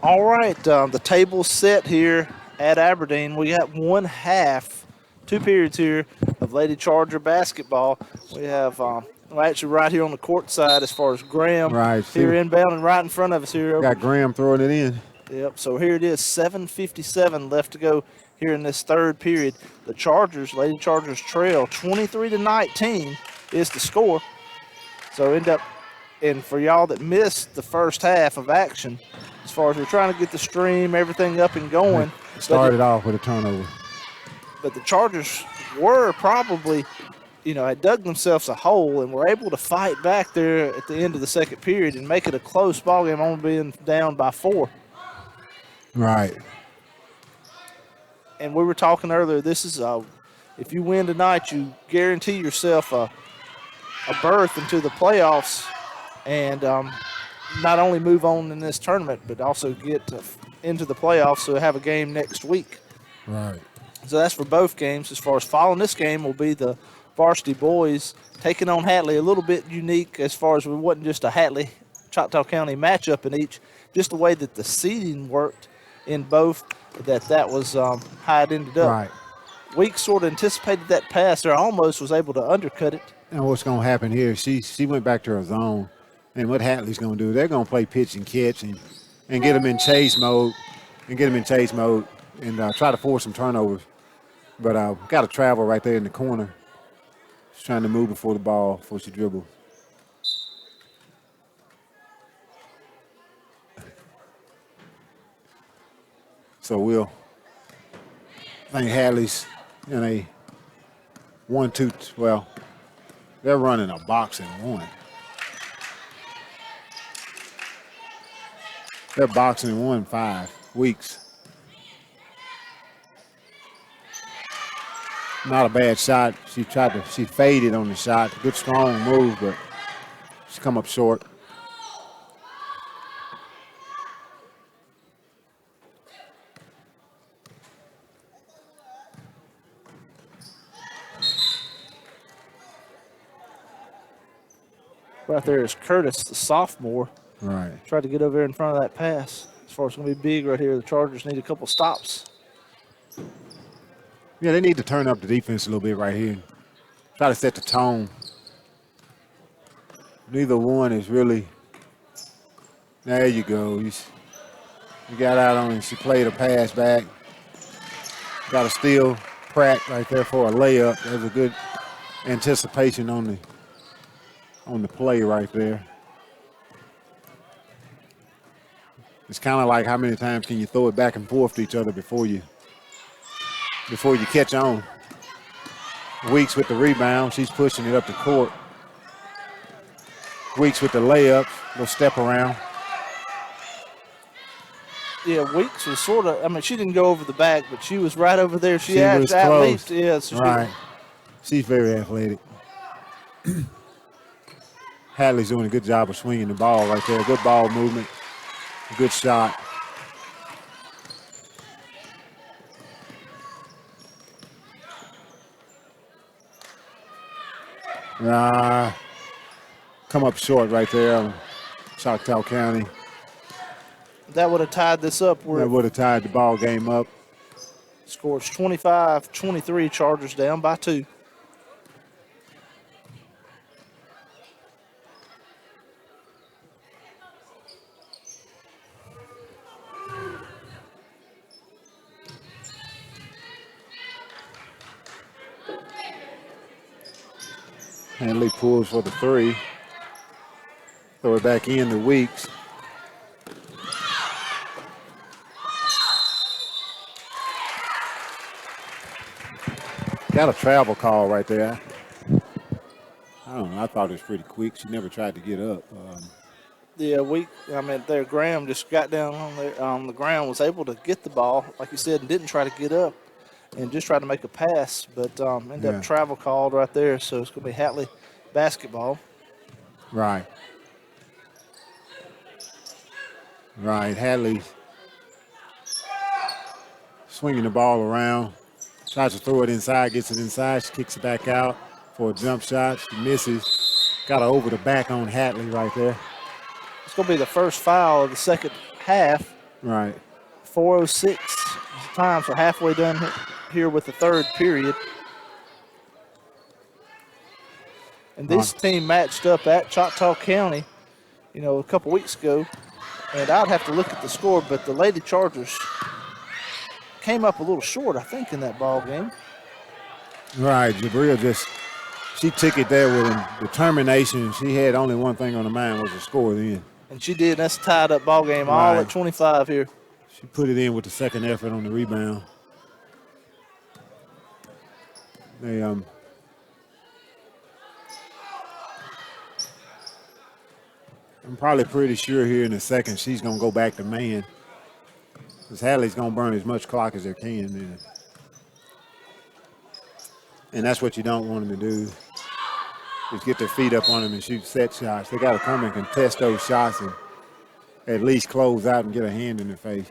All right, the table's set here at Aberdeen. We got one half, 2 periods here of Lady Charger basketball. We have, well, actually right here on the court side as far as Graham Right. here inbound and right in front of us here. Got Graham throwing it in. Yep, so here it is, 7:57 left to go here in this third period. The Chargers, Lady Chargers trail 23-19 is the score. So end up, and for y'all that missed the first half of action, as far as we're trying to get the stream, everything up and going. Started off with a turnover. But the Chargers were probably, had dug themselves a hole and were able to fight back there at the end of the second period and make it a close ball game, only being down by 4. Right. And we were talking earlier, this is if you win tonight, you guarantee yourself a berth into the playoffs and not only move on in this tournament, but also get into the playoffs, so have a game next week. Right. So that's for both games. As far as following this game will be the varsity boys taking on Hatley, a little bit unique as far as it wasn't just a Hatley Choctaw County matchup in each, just the way that the seeding worked in both, that was how it ended up. Right. Weeks sort of anticipated that pass there, almost was able to undercut it. And what's going to happen here, she went back to her zone. And what Hatley's going to do, they're going to play pitch and catch and get them in chase mode and try to force some turnovers. But got to travel right there in the corner. She's trying to move before she dribbles. So I think Hadley's in a 1-2, well, they're running a box and one. They're boxing in 1-5 weeks. Not a bad shot. She faded on the shot. Good strong move, but she's come up short. Right there is Curtis, the sophomore. Right. Tried to get over there in front of that pass. As far as it's going to be big right here, the Chargers need a couple stops. Yeah, they need to turn up the defense a little bit right here. Try to set the tone. Neither one is really. There you go. You got out on it. She played a pass back. Got a steal. Pratt right there for a layup. That was a good anticipation on the play right there. It's kind of like how many times can you throw it back and forth to each other before you catch on. Weeks with the rebound. She's pushing it up the court. Weeks with the layup. Little step around. Yeah, Weeks was sort of, she didn't go over the back, but she was right over there. She was close. Yeah, so right. She's very athletic. Hadley's doing a good job of swinging the ball right there. Good ball movement. Good shot. Come up short right there, Choctaw County. That would have tied this up. That would have tied the ball game up. Scores 25-23, Chargers down by 2. Hanley pulls for the 3. Throw it back in to Weeks. Got a travel call right there. I don't know. I thought it was pretty quick. She never tried to get up. There Graham just got down on the ground, was able to get the ball, like you said, and didn't try to get up and just tried to make a pass, but ended up travel called right there. So it's going to be Hatley basketball. Right. Hatley swinging the ball around. Tries to throw it inside, gets it inside. She kicks it back out for a jump shot. She misses. Got her over the back on Hatley right there. It's going to be the first foul of the second half Right. 4:06 time, so halfway done here with the third period. And this team matched up at Choctaw County, a couple weeks ago. And I'd have to look at the score, but the Lady Chargers came up a little short, I think, in that ball game. Right. Jabril she took it there with determination. She had only one thing on her mind was to score then. And she did. That's a tied up ball game, all at 25 here. She put it in with the second effort on the rebound. I'm probably pretty sure here in a second she's going to go back to man. Because Hatley's going to burn as much clock as they can then. And that's what you don't want them to do, is get their feet up on them and shoot set shots. They got to come and contest those shots and at least close out and get a hand in their face.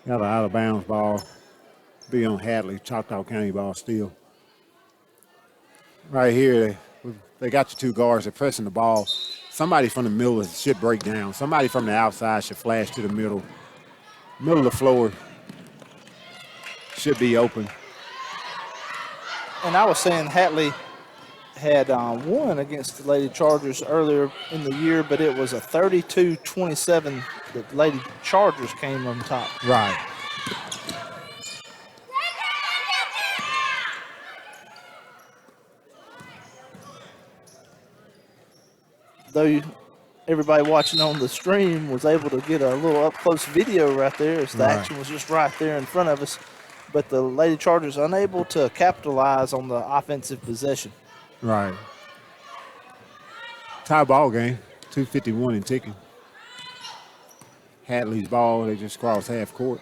Got an out of bounds ball. Be on Hatley, Choctaw County ball still. Right here, they got your two guards. They're pressing the ball. Somebody from the middle should break down. Somebody from the outside should flash to the middle. Middle of the floor should be open. And I was saying Hatley had won against the Lady Chargers earlier in the year, but it was a 32-27 that Lady Chargers came on top. Right. Though everybody watching on the stream was able to get a little up-close video right there as the action was just right there in front of us. But the Lady Chargers unable to capitalize on the offensive possession. Right. Tie ball game, 2:51 and ticking. Hatley's ball, they just crossed half court.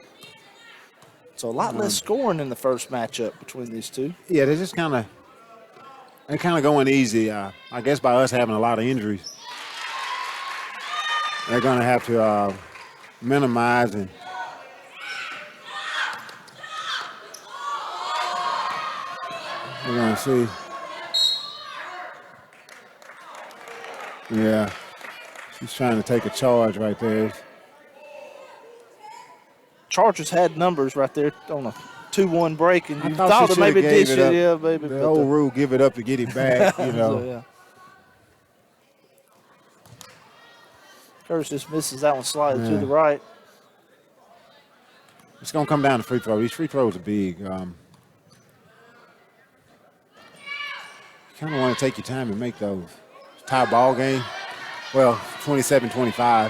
So a lot less scoring in the first matchup between these two. Yeah, they're just kind of going easy. I guess by us having a lot of injuries, they're going to have to minimize and we're going to see. Yeah, she's trying to take a charge right there. Chargers had numbers right there on a 2-1 break, and you thought that maybe dish it. Yeah, maybe. The old rule, give it up to get it back, you know. So, yeah. Curtis just misses that one slightly to the right. It's going to come down to free throw. These free throws are big. You kind of want to take your time and make those. Tie ball game. Well, 27-25.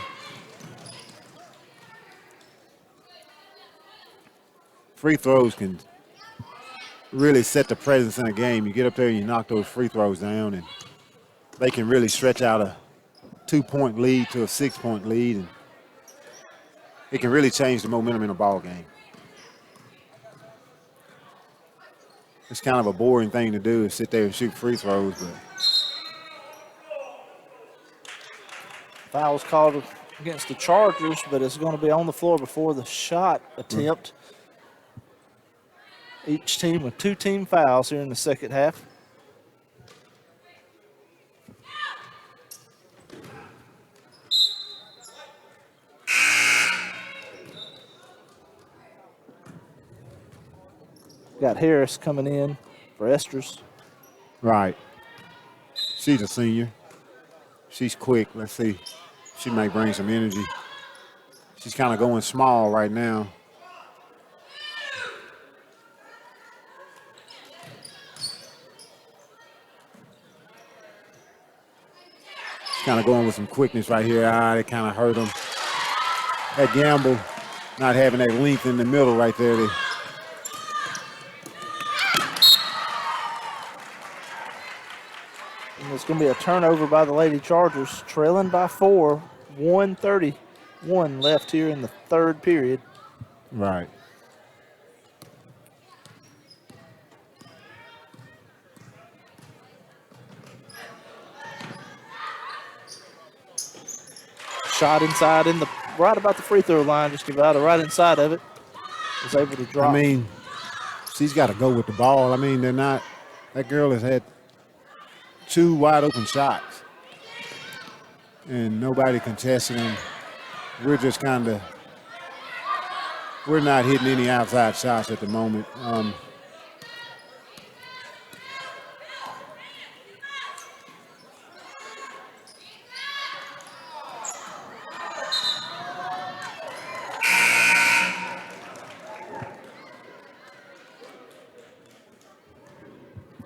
Free throws can really set the presence in a game. You get up there and you knock those free throws down, and they can really stretch out a 2-point lead to a 6-point lead, and it can really change the momentum in a ball game. It's kind of a boring thing to do, is sit there and shoot free throws, but foul was called against the Chargers, but it's going to be on the floor before the shot attempt. Each team with 2 team fouls here in the second half. Got Harris coming in for Esters. right. She's a senior. She's quick. Let's see. She may bring some energy. She's kind of going small right now. Kind of going with some quickness right here. It kind of hurt them. That gamble, not having that length in the middle right there. And it's going to be a turnover by the Lady Chargers, trailing by 4, 1:31 left here in the third period. Right. Shot inside right about the free throw line, just about right inside of it. Was able to drop. I mean, she's got to go with the ball. I mean, they're not. That girl has had 2 wide open shots, and nobody contesting them. We're just kind of. We're not hitting any outside shots at the moment.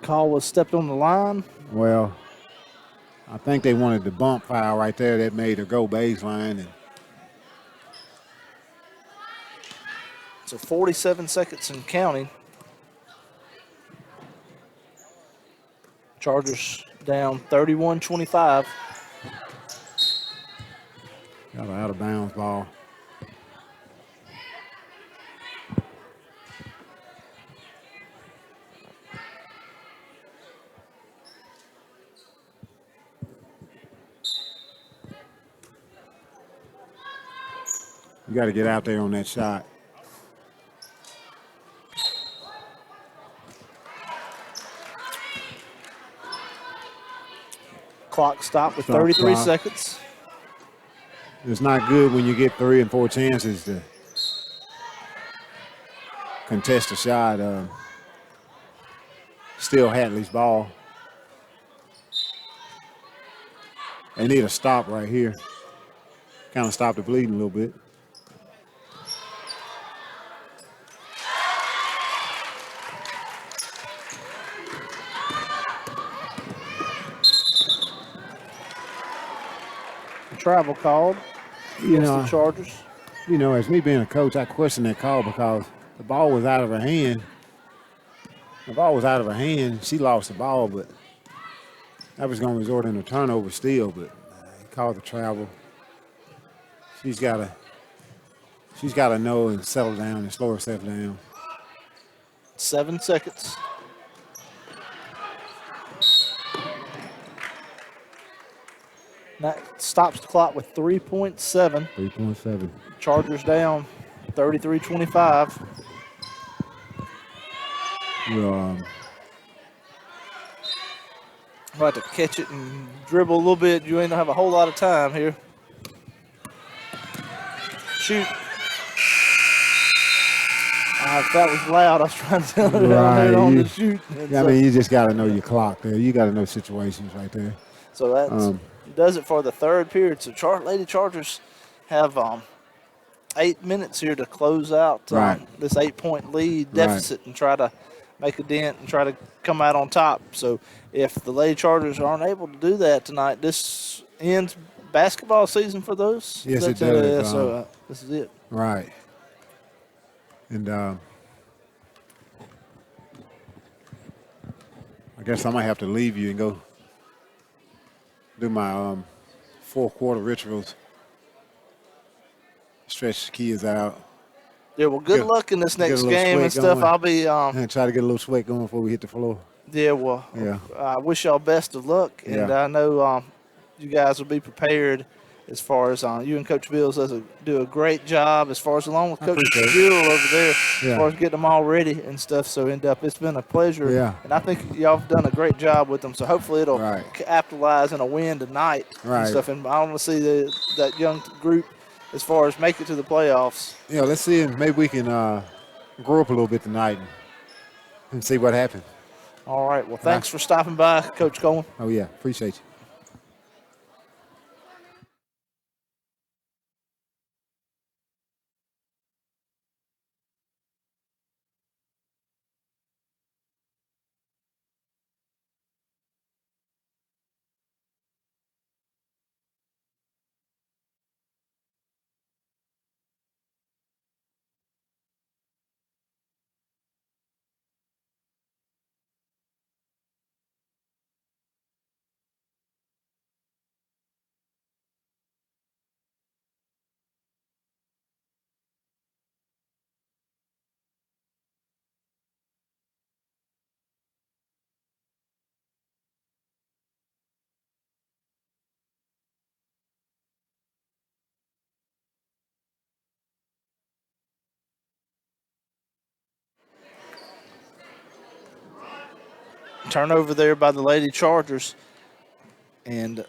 Call was stepped on the line. Well, I think they wanted the bump foul right there that made her go baseline. And So 47 seconds and counting. Chargers down 31-25. got an out of bounds ball. You got to get out there on that shot. Clock stopped with Stop 33 clock. seconds. It's not good when you get 3 and 4 chances to contest a shot. Still Hatley's ball. They need a stop right here. Kind of stop the bleeding a little bit. Travel called You against know, the Chargers. as me being a coach, I question that call because the ball was out of her hand. The ball was out of her hand. She lost the ball, but I was going to resort in a turnover still, but he called the travel. She's got to know and settle down and slow herself down. 7 seconds. That stops the clock with 3.7. 3.7. Chargers down 33-25. Well, About to catch it and dribble a little bit. You ain't gonna have a whole lot of time here. Shoot. If that was loud, I was trying to tell her down there on the shoot. And I mean, you just got to know your clock there. You got to know situations right there. so that does it for the third period. So Lady Chargers have 8 minutes here to close out this 8-point lead deficit and try to make a dent and try to come out on top. So if the Lady Chargers aren't able to do that tonight, this ends basketball season for those. Yes, it does. Yeah, so this is it. Right. And I guess I might have to leave you and go do my 4-quarter rituals. Stretch the kids out. Yeah, well, good luck in this next game and stuff. Going. I'll be and try to get a little sweat going before we hit the floor. Yeah, well, I wish y'all best of luck, and I know you guys will be prepared as far as you and Coach Bills do a great job as far as along with Coach Gill over there as far as getting them all ready and stuff. So it's been a pleasure, and I think y'all have done a great job with them. So hopefully it'll capitalize in a win tonight and stuff. And I want to see that young group as far as make it to the playoffs. Yeah, let's see if maybe we can grow up a little bit tonight and see what happens. All right. Well, thanks for stopping by, Coach Cohen. Oh, yeah. Appreciate you. Turnover there by the Lady Chargers. And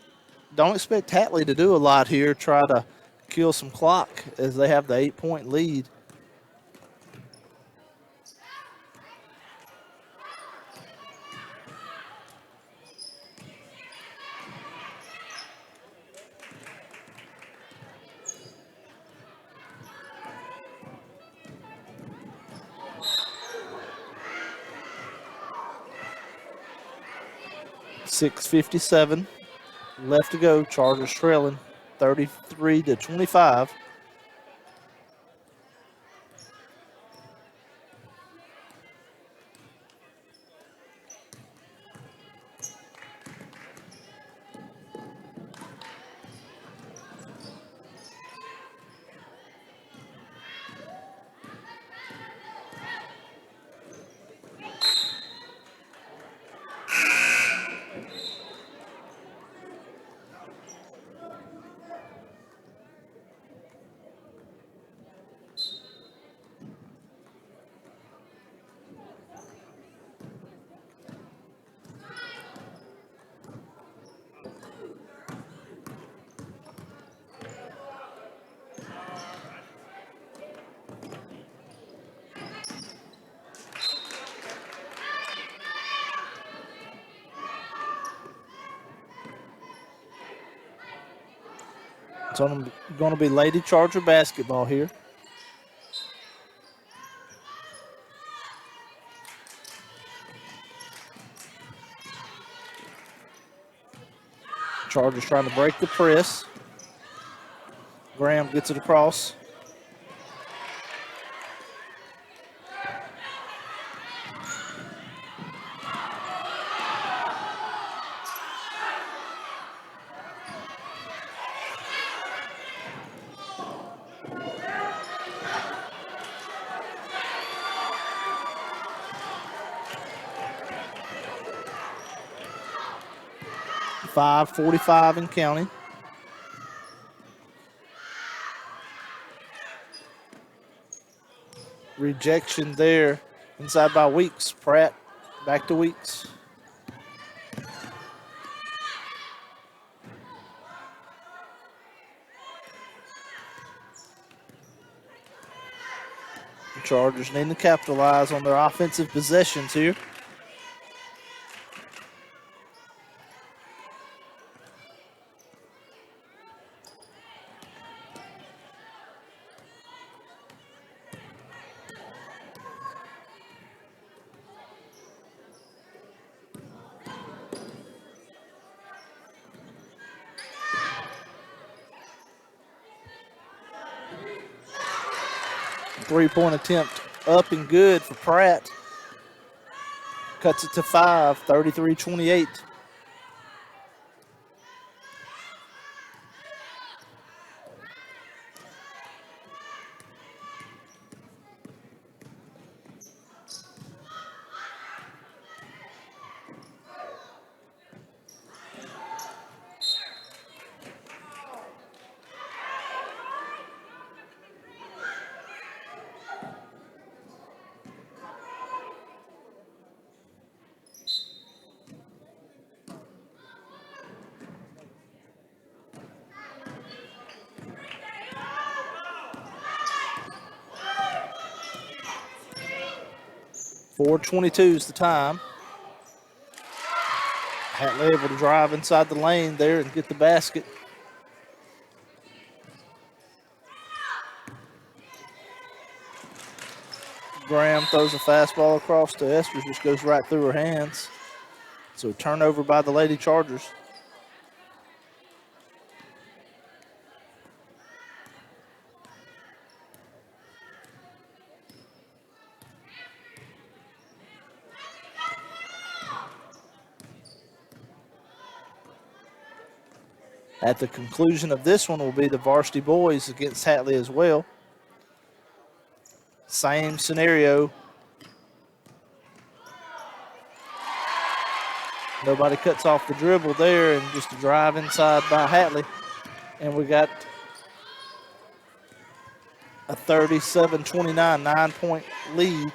don't expect Hatley to do a lot here, try to kill some clock as they have the 8-point lead. .657 left to go. Chargers trailing 33-25. It's going to be Lady Charger basketball here. Chargers trying to break the press. Graham gets it across. .545 and counting. Rejection there inside by Weeks. Pratt back to Weeks. The Chargers need to capitalize on their offensive possessions here. Three-point attempt up and good for Pratt. Cuts it to 5, 33-28. .422 is the time. Hatley able to drive inside the lane there and get the basket. Graham throws a fastball across to Esther, just goes right through her hands. So turnover by the Lady Chargers. At the conclusion of this one will be the varsity boys against Hatley as well. Same scenario. Nobody cuts off the dribble there, and just a drive inside by Hatley. And we got a 37-29 9-point lead.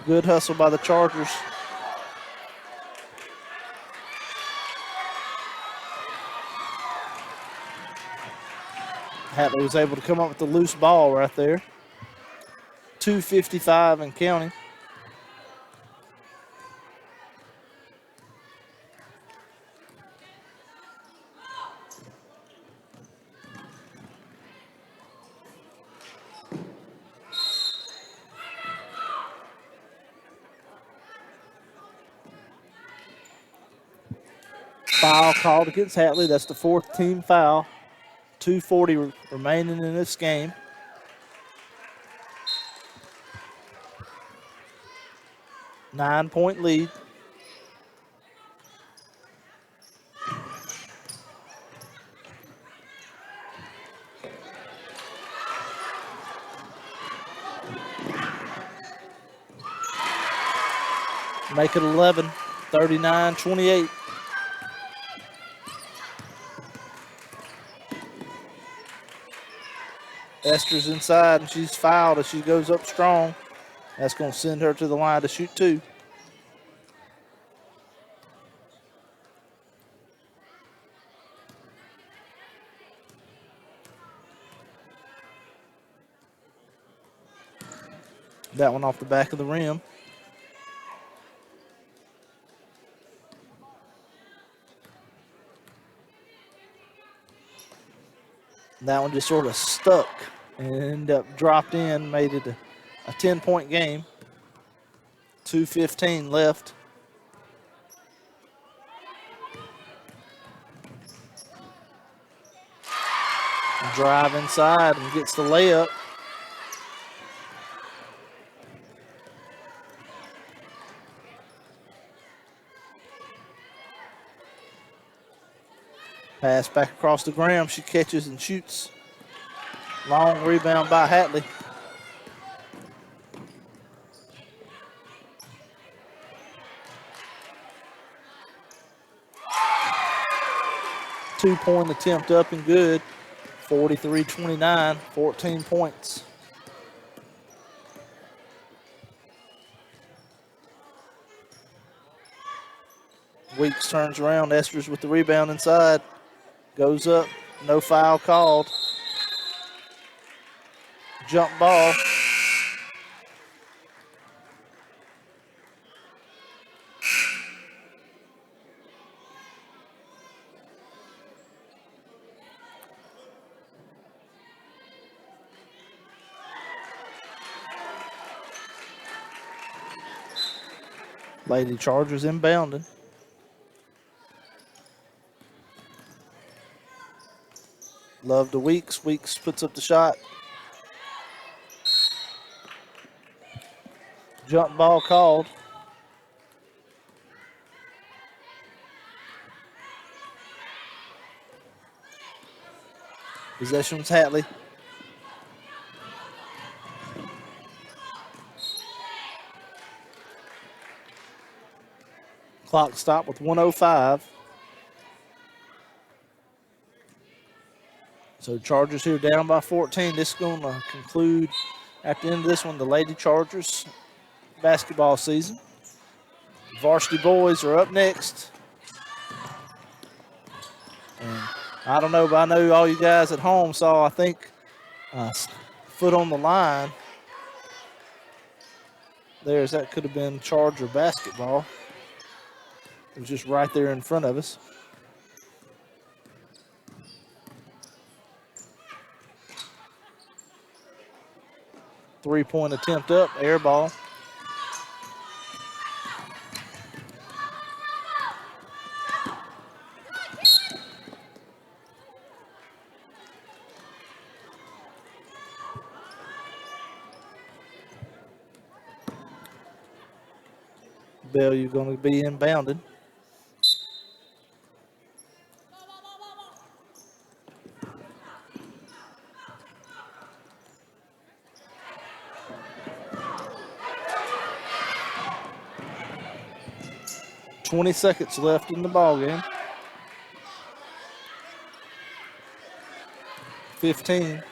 Good hustle by the Chargers. Hatley was able to come up with the loose ball right there. 2:55 and counting. Foul called against Hatley. That's the 4th team foul. 2:40 remaining in this game. Nine-point lead. Make it 11, 39-28. Esther's inside, and she's fouled as she goes up strong. That's going to send her to the line to shoot 2. That one off the back of the rim. That one just sort of stuck and ended up dropped in, made it a 10-point game. 2:15 left. Drive inside and gets the layup. Pass back across the ground. She catches and shoots. Long rebound by Hatley. Two-point attempt up and good. 43-29, 14 points. Weeks turns around. Esther's with the rebound inside. Goes up. No foul called. Jump ball. Lady Chargers inbounding. Love to Weeks. Weeks puts up the shot. Jump ball called. Possession's Hatley. Clock stop with 1:05. So Chargers here down by 14. This is going to conclude at the end of this one, the Lady Chargers basketball season. Varsity boys are up next. And I don't know, but I know all you guys at home saw, I think, foot on the line. That could have been Charger basketball. It was just right there in front of us. Three-point attempt up, air ball. Bellew going to be inbounded. .20 seconds left in the ball game. 15.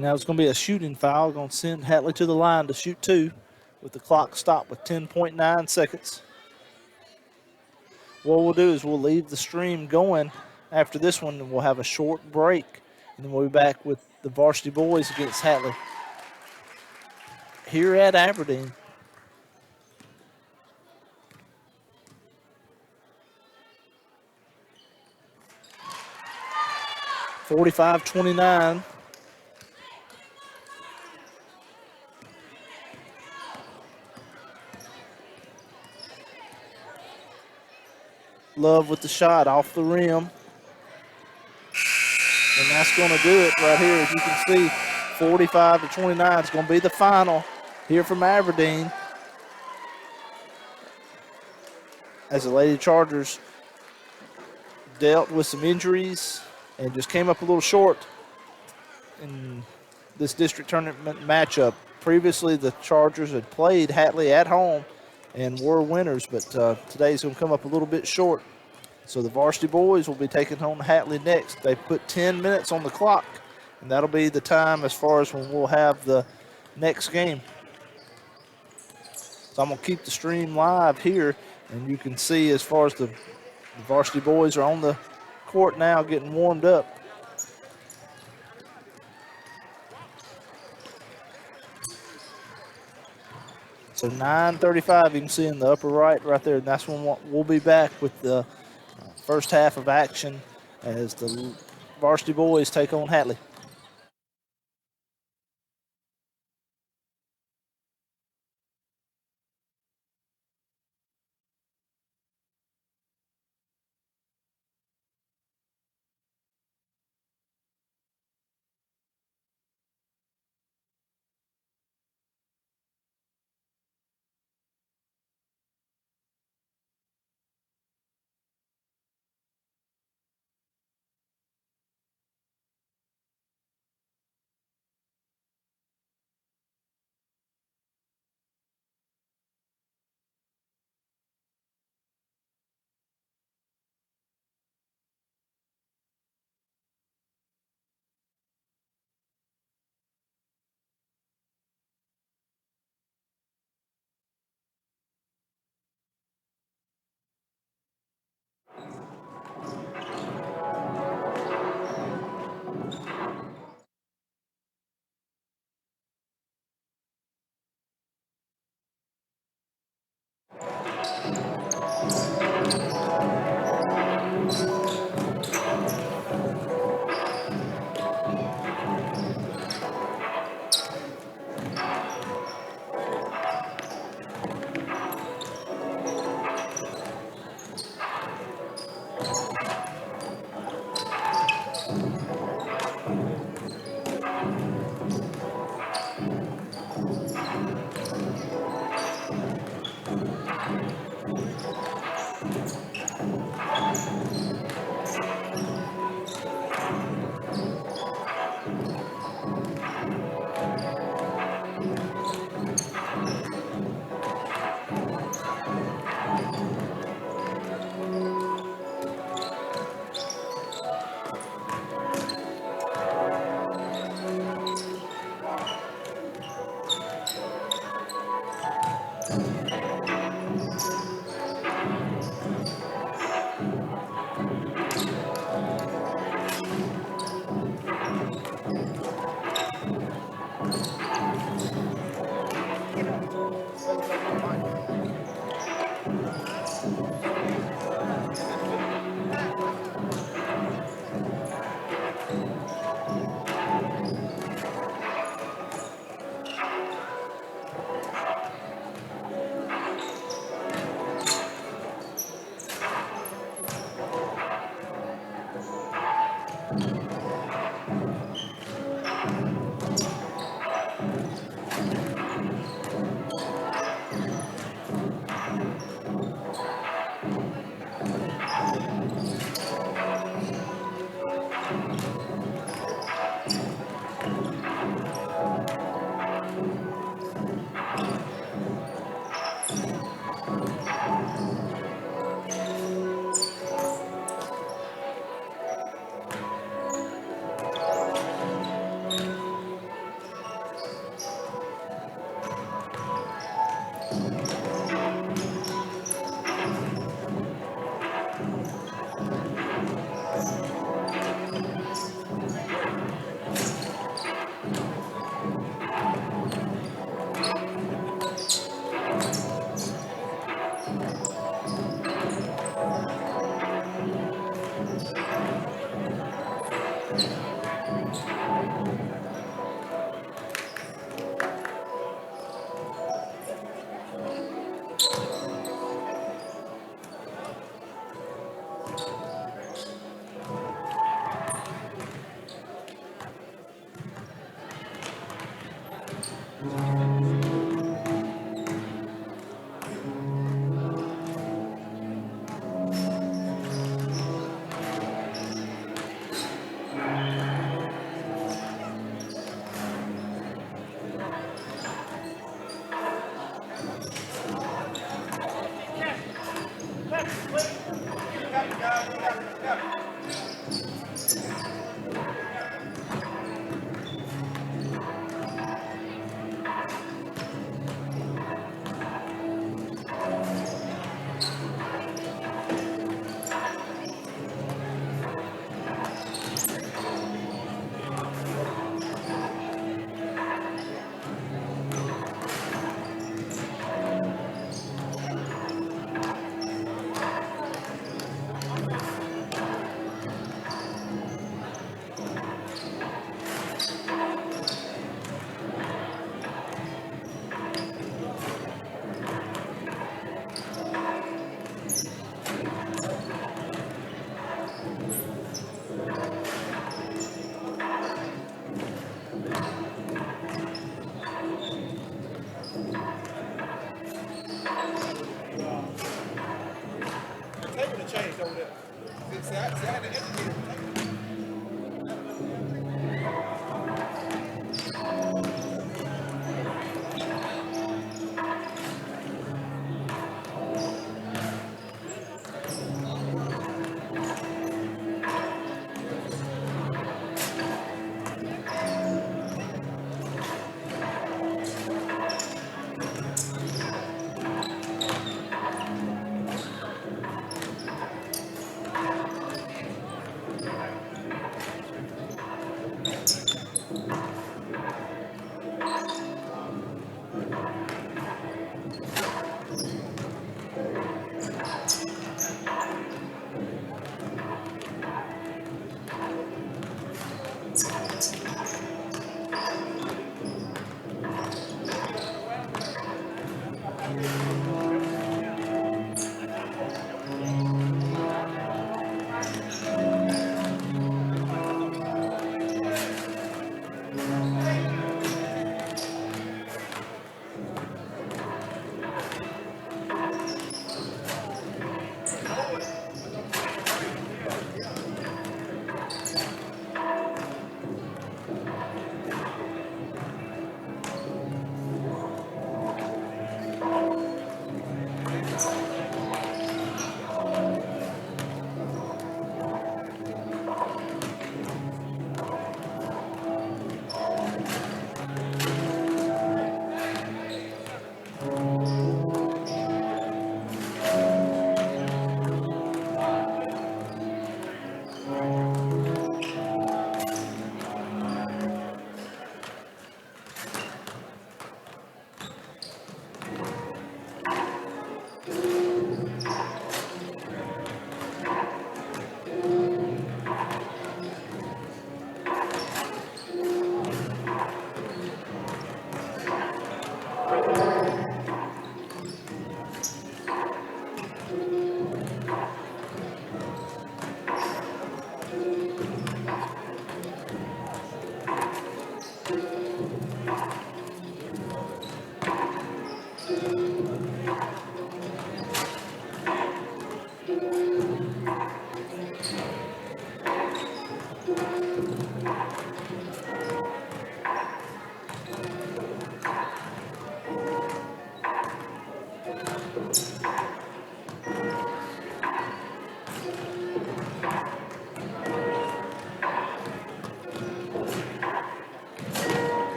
And now it's going to be a shooting foul. Going to send Hatley to the line to shoot 2 with the clock stopped with 10.9 seconds. What we'll do is we'll leave the stream going after this one, and we'll have a short break. And then we'll be back with the varsity boys against Hatley here at Aberdeen. (45-29). Love with the shot off the rim. And that's going to do it right here. As you can see, 45-29 is going to be the final here from Aberdeen, as the Lady Chargers dealt with some injuries and just came up a little short in this district tournament matchup. Previously, the Chargers had played Hatley at home and were winners, but today's going to come up a little bit short. So the varsity boys will be taking home Hatley next. They put 10 minutes on the clock, and that'll be the time as far as when we'll have the next game. So I'm going to keep the stream live here, and you can see as far as the varsity boys are on the court now getting warmed up. So 9:35, you can see in the upper right there, and that's when we'll be back with the first half of action as the varsity boys take on Hatley.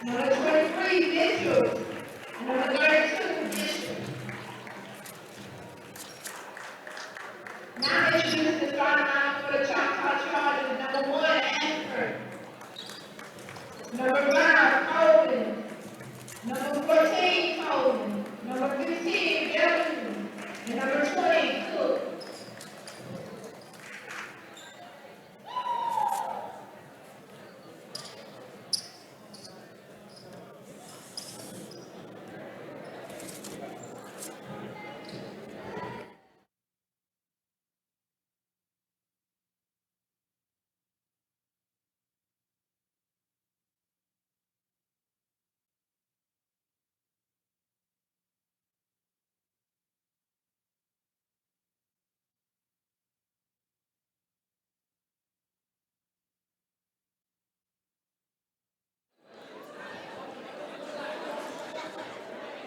Number 23, Mitchell. Number 32, Bishop. Now introducing the starting lineup for the Choctaw Chargers. Number 1, Ashford. Number 5, Colvin. Number 14, Colvin. Number 15, Jefferson. And number 20, Cook.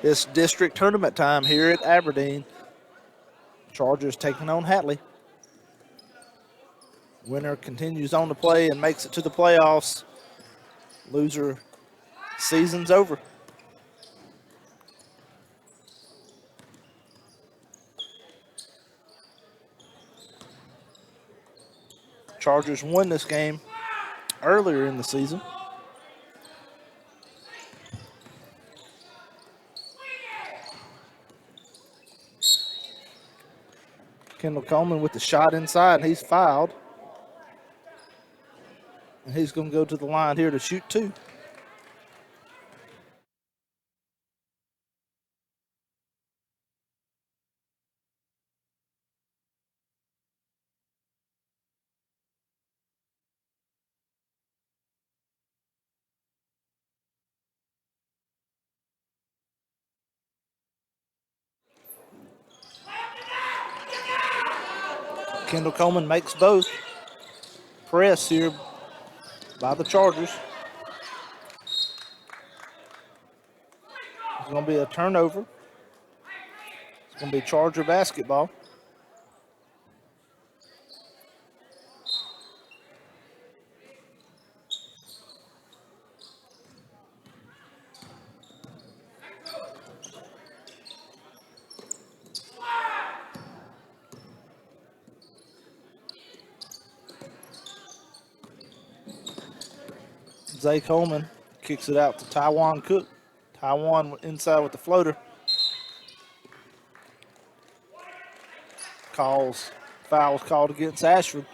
It's district tournament time here at Aberdeen. Chargers taking on Hatley. Winner continues on to play and makes it to the playoffs. Loser, season's over. Chargers won this game earlier in the season. Kendall Coleman with the shot inside, and he's fouled. And he's going to go to the line here to shoot 2. Kendall Coleman makes both. Press here by the Chargers. It's going to be a turnover. It's going to be Charger basketball. Zay Coleman kicks it out to Tywan Cook. Tywan inside with the floater. Fouls called against Ashford.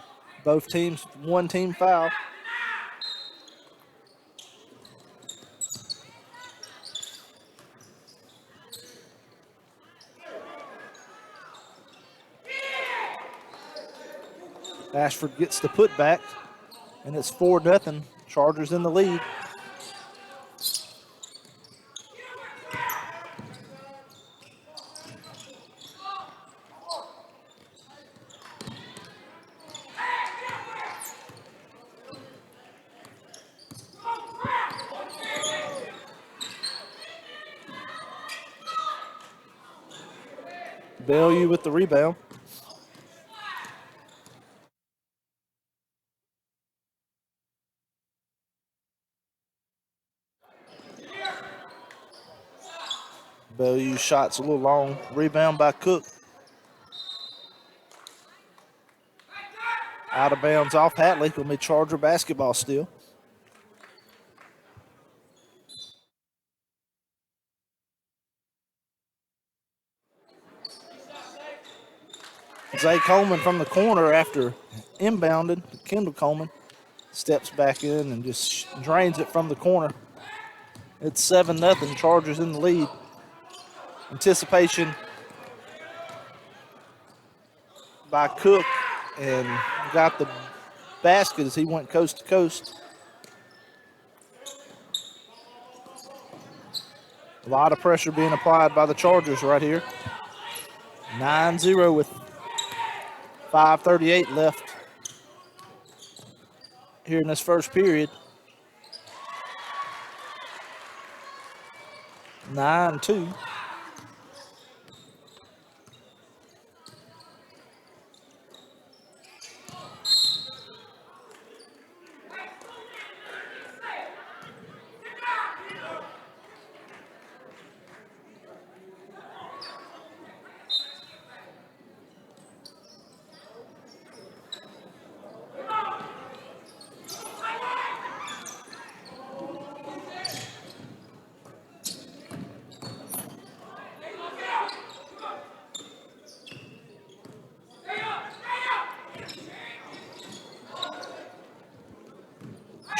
Both teams, one team foul. Ashford gets the putback, and it's 4-0. Chargers in the lead. Bellew with the rebound. Bellew's shot's a little long. Rebound by Cook. Out of bounds off Hatley. Going to be Charger basketball still. Zay Coleman from the corner after inbounded. Kendall Coleman steps back in and just drains it from the corner. It's 7-0. Chargers in the lead. Anticipation by Cook, and got the basket as he went coast to coast. A lot of pressure being applied by the Chargers right here. 9-0 with 5:38 left here in this first period. 9-2.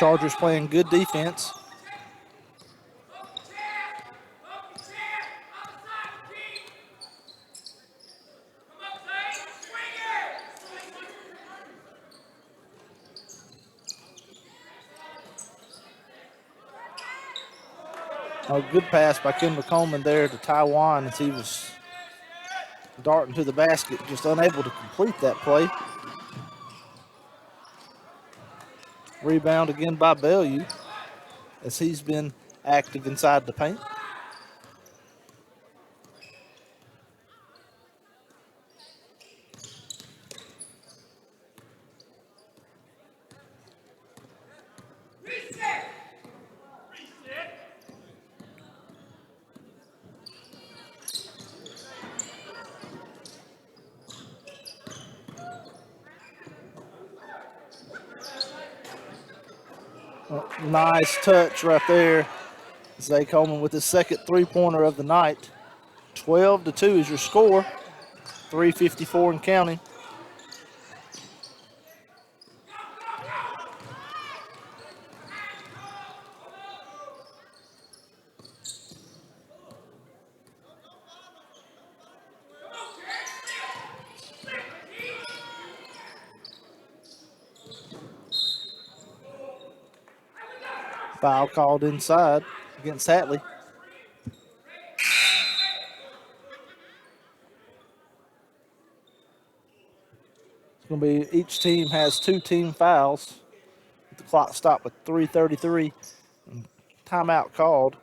Chargers playing good defense. A good pass by Kendall Coleman there to Taiwan as he was darting to the basket, just unable to complete that play. Rebound again by Bellew as he's been active inside the paint. Nice touch right there. Zay Coleman with his second three-pointer of the night. 12-2 is your score. 3:54 and counting. Foul called inside against Hatley. It's going to be each team has 2 team fouls. The clock stopped with 3:33. Timeout called.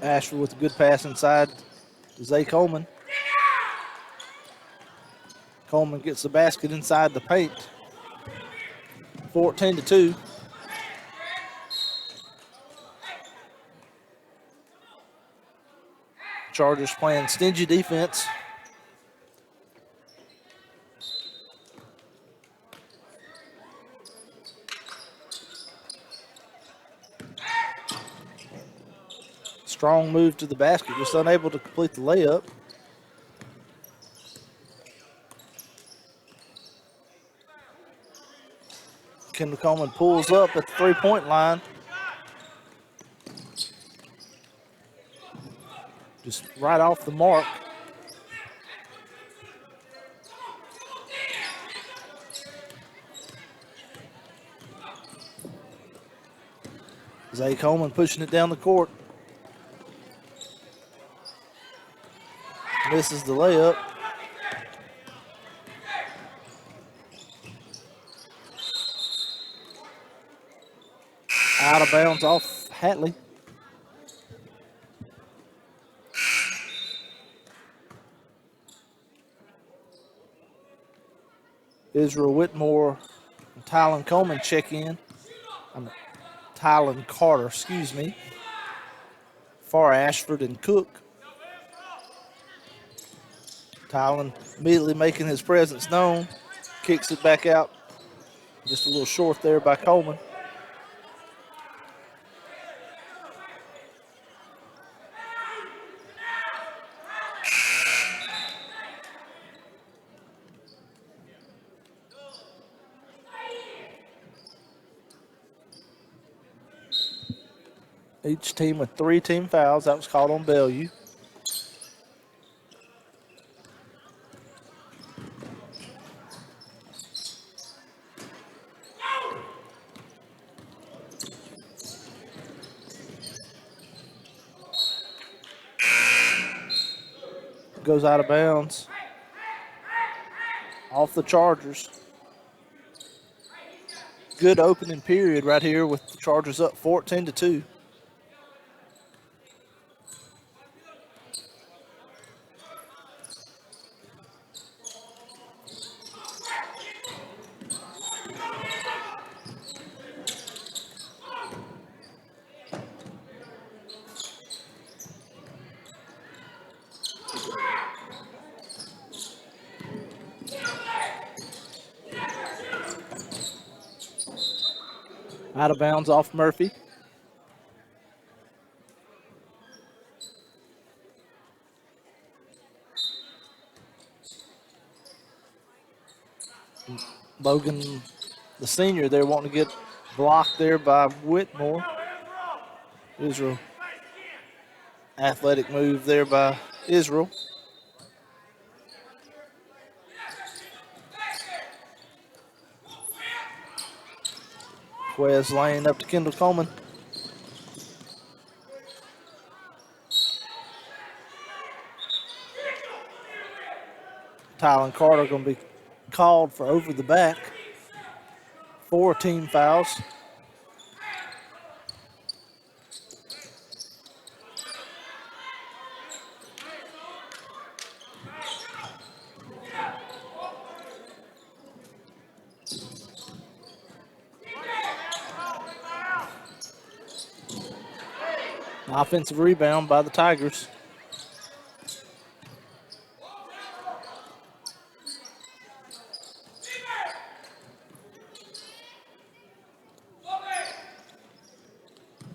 Ashford with a good pass inside to Zay Coleman. Coleman gets the basket inside the paint. 14-2. Chargers playing stingy defense. Strong move to the basket, just unable to complete the layup. Kendall Coleman pulls up at the three-point line. Just right off the mark. Zay Coleman pushing it down the court. Misses the layup. Out of bounds off Hatley. Israel Whitmore and Tylen Coleman check in. Tylen Carter, excuse me. For Ashford and Cook. Tylen immediately making his presence known. Kicks it back out. Just a little short there by Coleman. Each team with 3 team fouls. That was called on Bellew. goes out of bounds. Off the Chargers. Good opening period right here with the Chargers up 14-2. Out of bounds off Murphy. Logan, the senior there, wanting to get blocked there by Whitmore. Israel. Athletic move there by Israel. Quez Lane up to Kendall Coleman. Tylen Carter going to be called for over the back. 4 team fouls. Offensive rebound by the Tigers.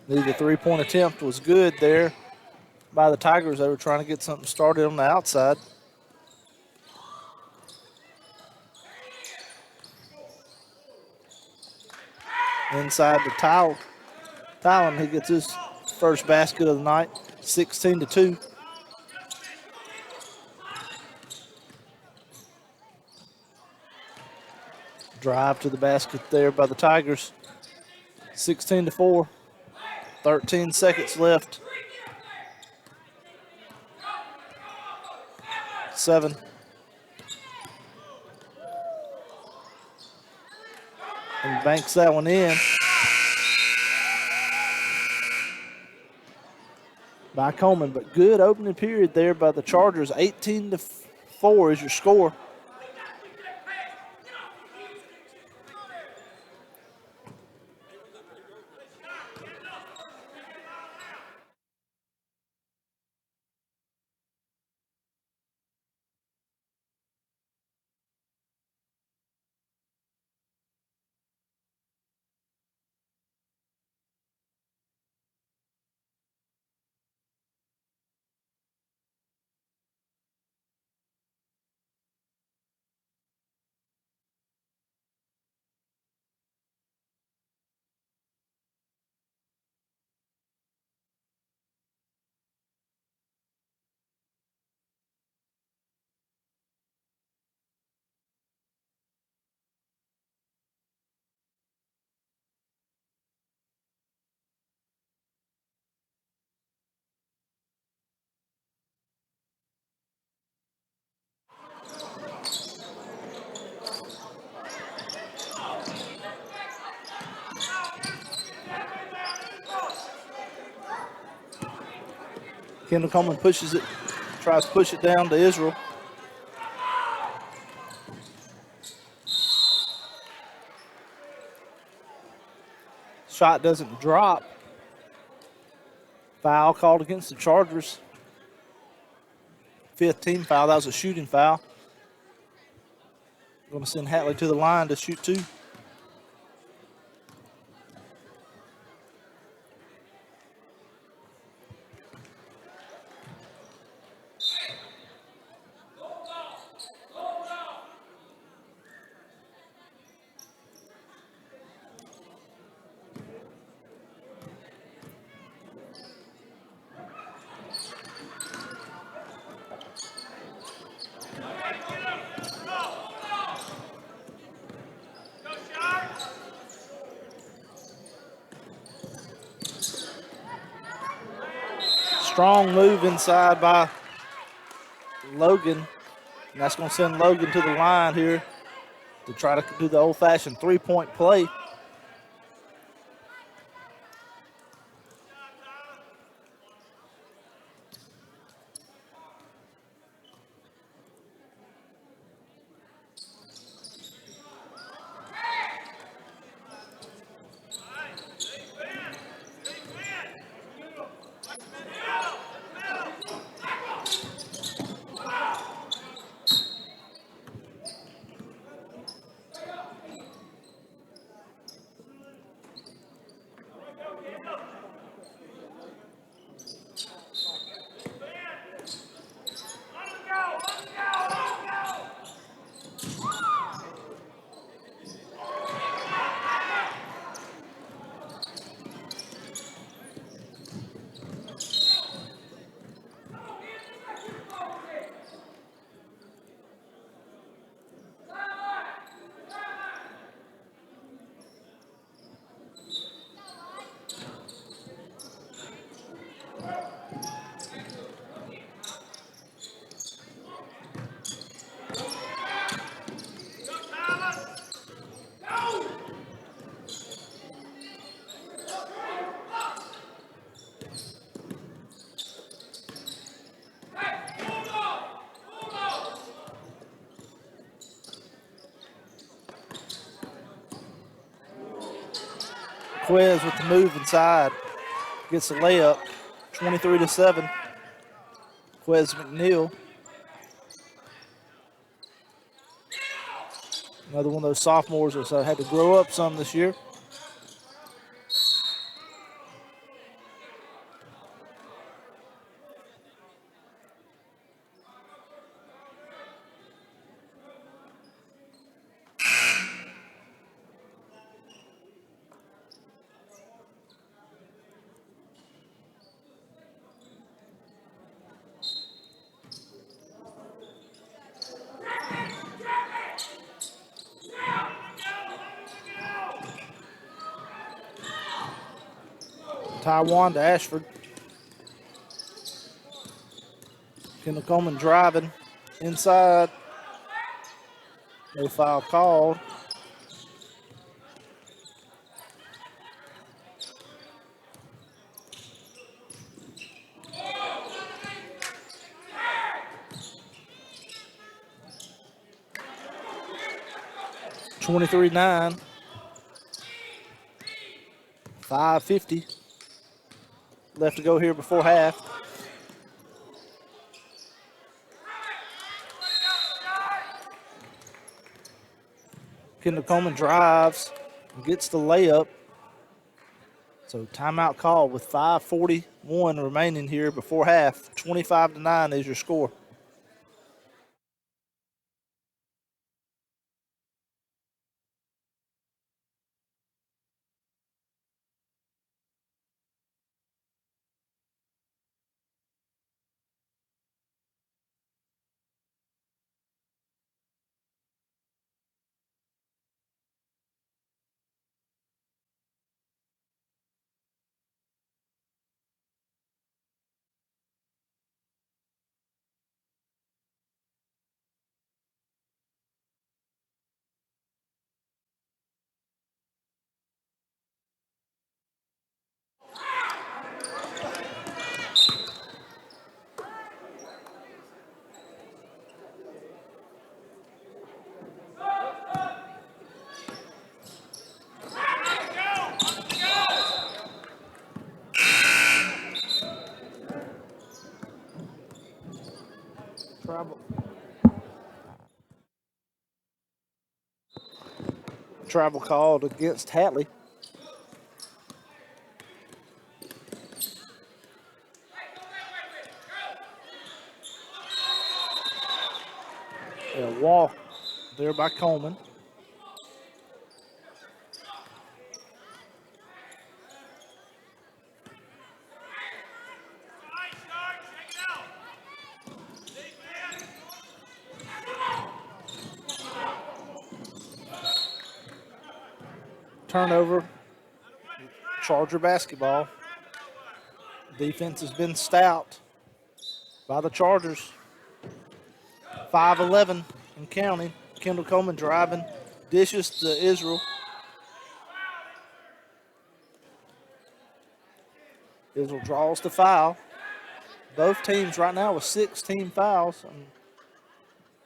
The three-point attempt was good there by the Tigers. They were trying to get something started on the outside. Inside to Tylen, he gets his first basket of the night, 16-2. Drive to the basket there by the Tigers, 16-4. 13 seconds left. 7. And banks that one in. By Coleman, but good opening period there by the Chargers. 18-4 is your score. Kendall Coleman pushes it, tries to push it down to Israel. Shot doesn't drop. Foul called against the Chargers. 5th team foul. That was a shooting foul. Going to send Hatley to the line to shoot 2. Strong move inside by Logan, and that's going to send Logan to the line here to try to do the old-fashioned three-point play. Quez with the move inside. Gets the layup, 23-7. Quez McNeil. Another one of those sophomores that's had to grow up some this year. Taiwan to Ashford. Kendall Coleman driving inside. No foul called. (23-9). 5:50 left to go here before half. Kendall Coleman drives and gets the layup. So timeout call with 5:41 remaining here before half. 25-9 is your score. Travel called against Hatley. A walk there by Coleman. Turnover. Charger basketball. Defense has been stout by the Chargers. 5'11" and counting. Kendall Coleman driving, dishes to Israel. Israel draws the foul. Both teams right now with 6 team fouls.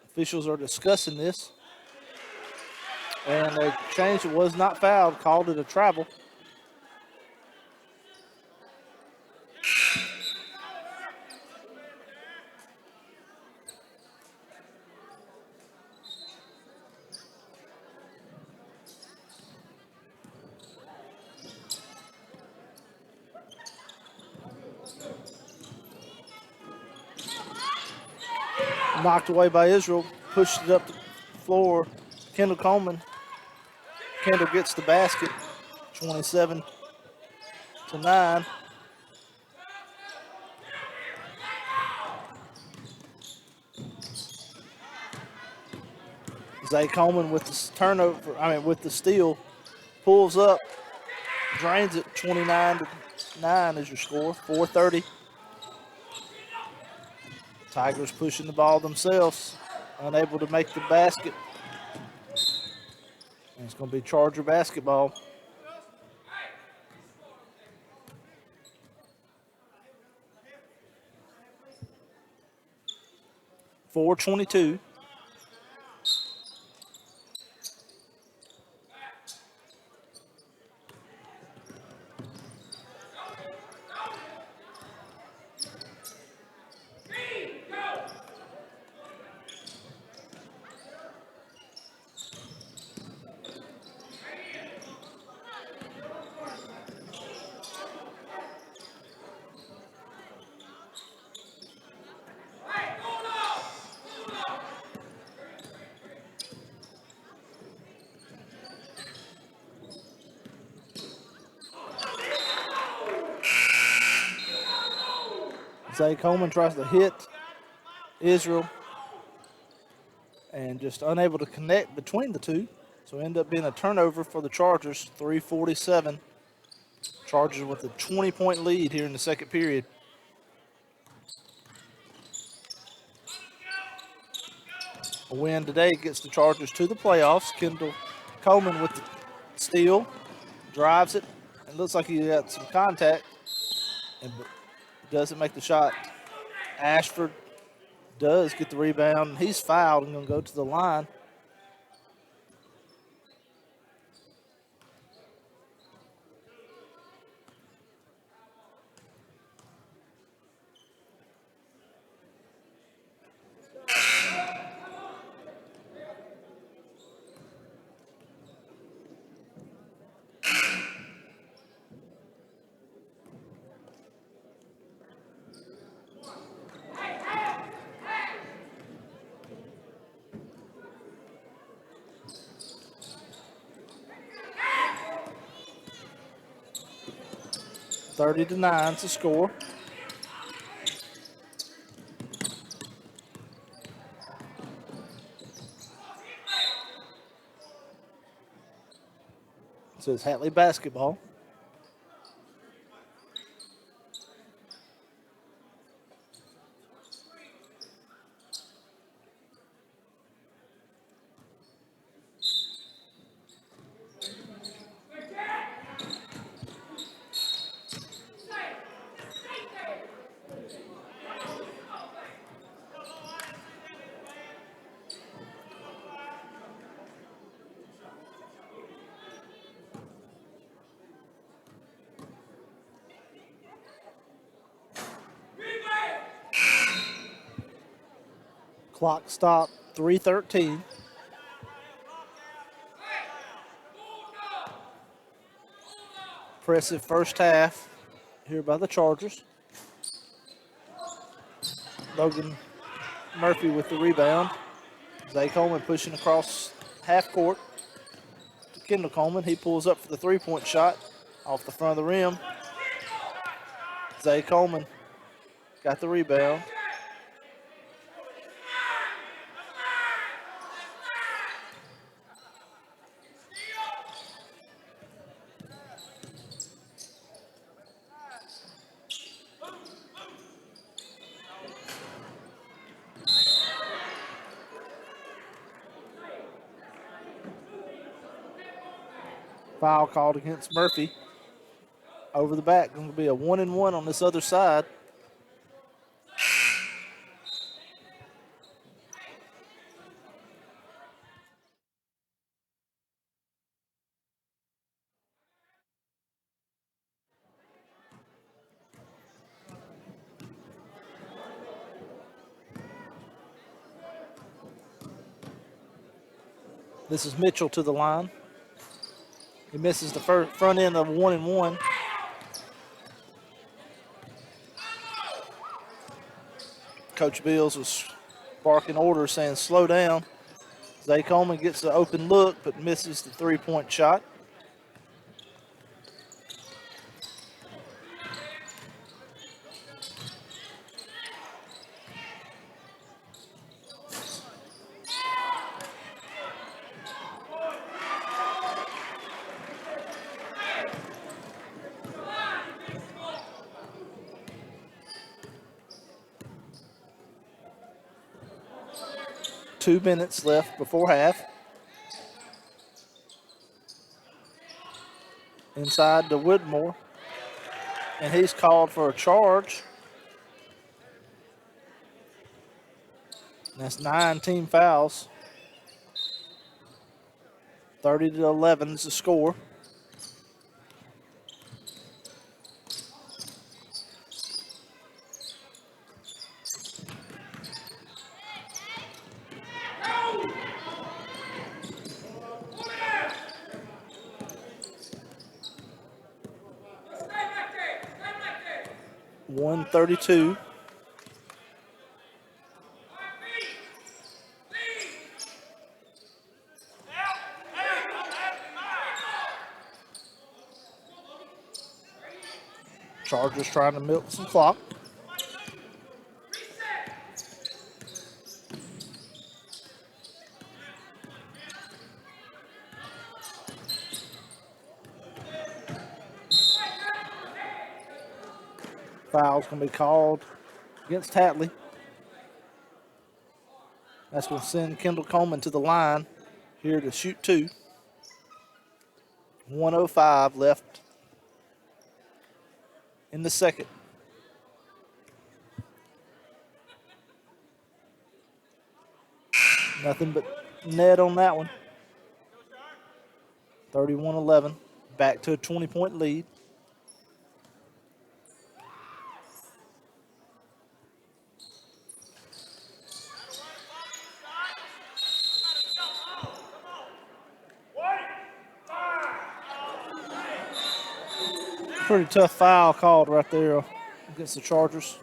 Officials are discussing this. And they changed it, was not fouled, called it a travel. Knocked away by Israel, pushed it up the floor. Kendall Coleman. Kendall gets the basket, 27-9. Zay Coleman with the turnover, with the steal, pulls up, drains it, 29-9 is your score, 4:30. Tigers pushing the ball themselves, unable to make the basket. And it's going to be Charger basketball. .422. Zay Coleman tries to hit Israel and just unable to connect between the two. So end up being a turnover for the Chargers, 3:47. Chargers with a 20-point lead here in the second period. A win today gets the Chargers to the playoffs. Kendall Coleman with the steal, drives it, and looks like he got some contact and doesn't make the shot. Ashford does get the rebound. He's fouled and going to go to the line. (30-9) to score. So it's Hatley basketball. Clock stop, 3:13. Impressive first half here by the Chargers. Logan Murphy with the rebound. Zay Coleman pushing across half court to Kendall Coleman. He pulls up for the three-point shot off the front of the rim. Zay Coleman got the rebound. Foul called against Murphy. Over the back, going to be a 1-and-1 on this other side. This is Mitchell to the line. He misses the front end of 1-and-1. Coach Bills was barking orders saying slow down. Zay Coleman gets the open look but misses the three-point shot. Two minutes left before half. Inside to Whitmore. And he's called for a charge. That's 9 team fouls. 30-11 is the score. .132. Chargers trying to milk some clock. Foul's going to be called against Hatley. That's going to send Kendall Coleman to the line here to shoot two. 1:05 left in the second. Nothing but net on that one. 31-11. Back to a 20-point lead. Pretty tough foul called right there against the Chargers.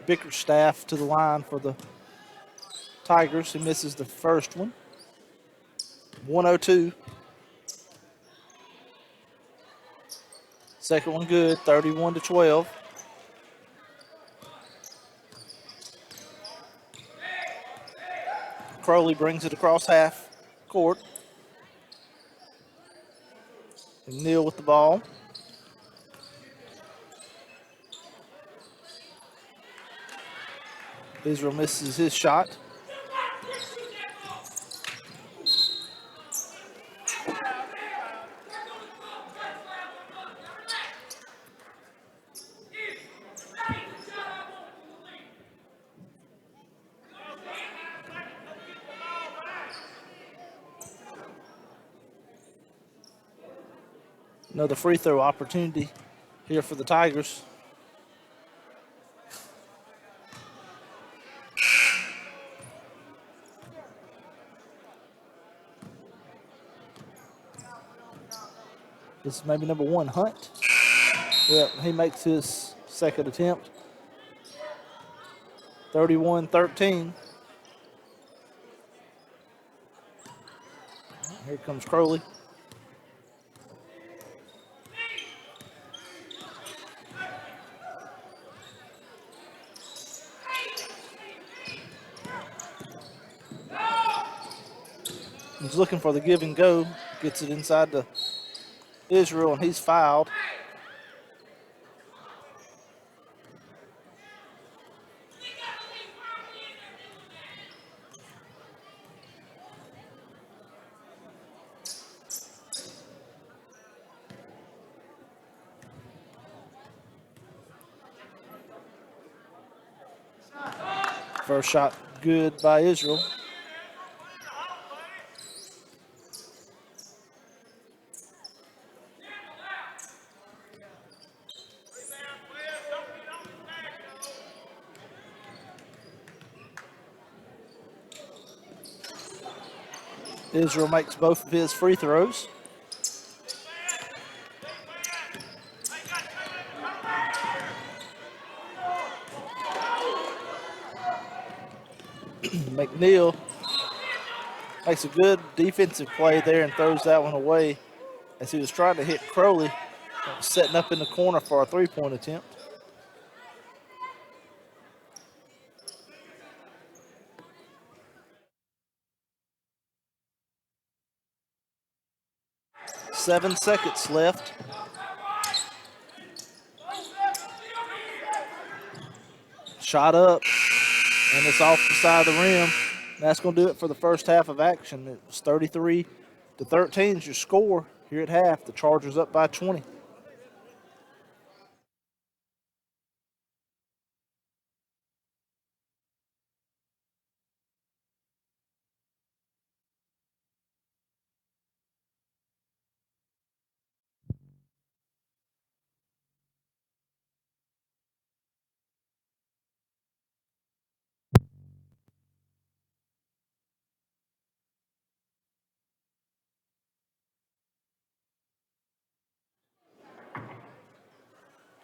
Bickerstaff to the line for the Tigers. He misses the first one. 102. Second one good, 31-12. Crowley brings it across half court. And Neal with the ball. Israel misses his shot. Another free throw opportunity here for the Tigers. This is maybe number one, Hunt. Yep, he makes his second attempt. 31-13. Here comes Crowley. He's looking for the give and go. Gets it inside to Israel, and he's fouled. First shot good by Israel. Israel makes both of his free throws. McNeil makes a good defensive play there and throws that one away as he was trying to hit Crowley, setting up in the corner for a three-point attempt. Seven seconds left. Shot up, and it's off the side of the rim. That's going to do it for the first half of action. It was 33-13 is your score here at half. The Chargers up by 20.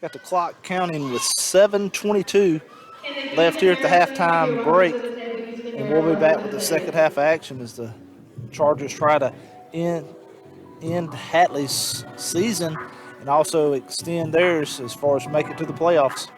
Got the clock counting with 7:22 left here at the halftime break. And we'll be back with the second half action as the Chargers try to end Hatley's season and also extend theirs as far as make it to the playoffs.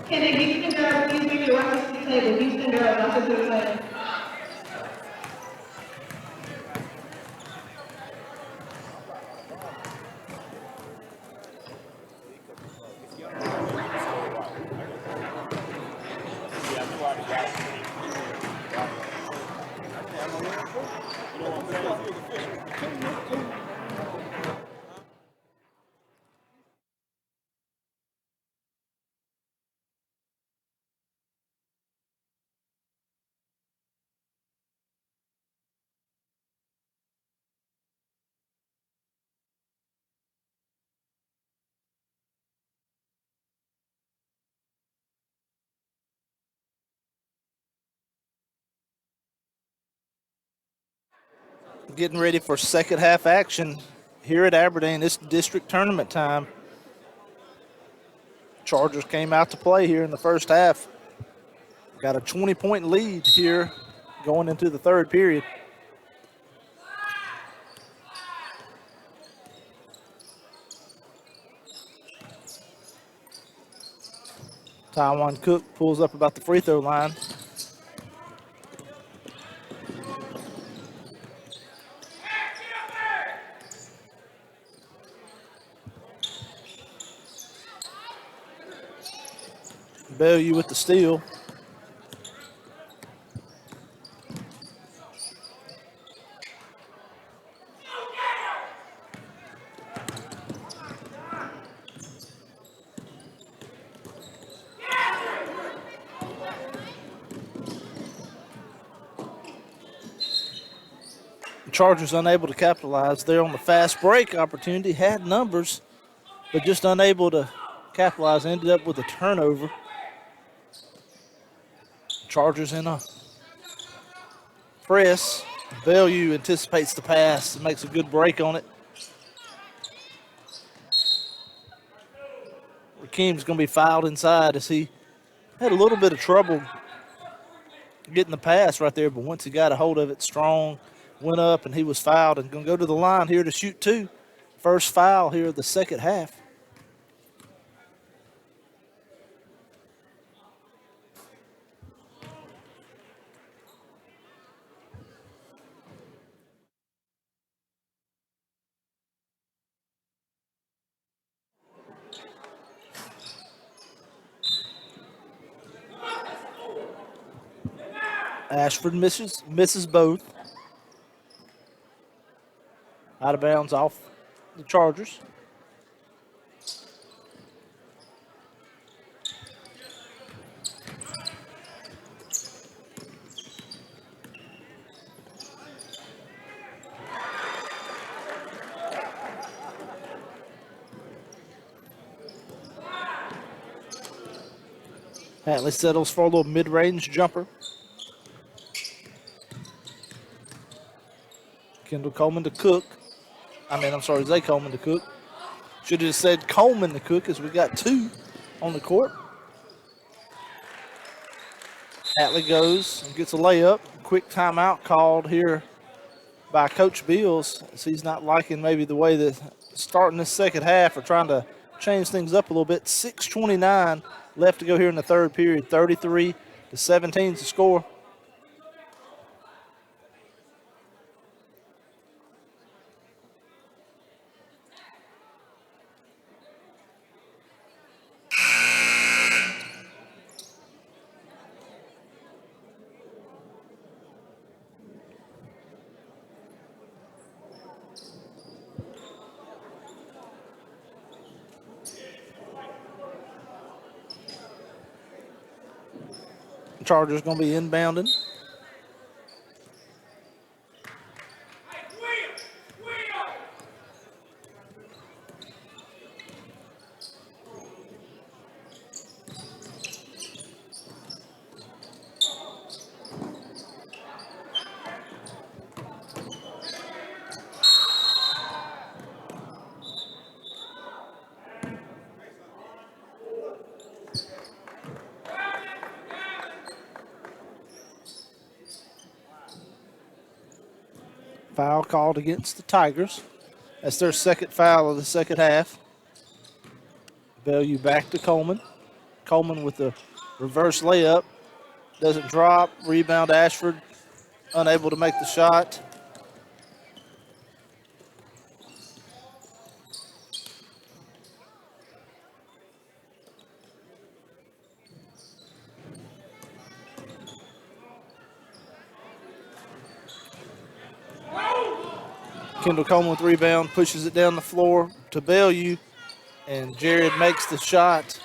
Can they get stand up? Please bring your weapons to the table. Be stand up. I'll sit to the table. Getting ready for second half action here at Aberdeen. It's district tournament time. Chargers came out to play here in the first half. Got a 20-point lead here going into the third period. Taiwan Cook pulls up about the free throw line. Bellew with the steal. Chargers unable to capitalize there on the fast break opportunity. Had numbers, but just unable to capitalize. Ended up with a turnover. Chargers in a press. Bellew anticipates the pass and makes a good break on it. Rakeem's going to be fouled inside as he had a little bit of trouble getting the pass right there, but once he got a hold of it strong, went up and he was fouled and going to go to the line here to shoot two. First foul here of the second half. Ashford misses both. Out of bounds off the Chargers. Hatley settles for a little mid-range jumper. Kendall Coleman to Cook. Zay Coleman to Cook. Should have said Coleman to Cook as we got two on the court. Hatley goes and gets a layup. Quick timeout called here by Coach Beals as he's not liking maybe the way that starting this second half or trying to change things up a little bit. 6:29 left to go here in the third period. 33-17 is the score. Chargers going to be inbounding. Foul called against the Tigers. That's their second foul of the second half. Bellew back to Coleman. Coleman with the reverse layup. Doesn't drop. Rebound Ashford. Unable to make the shot. Kendall Coleman with rebound, pushes it down the floor to Bellew, and Jared makes the shot.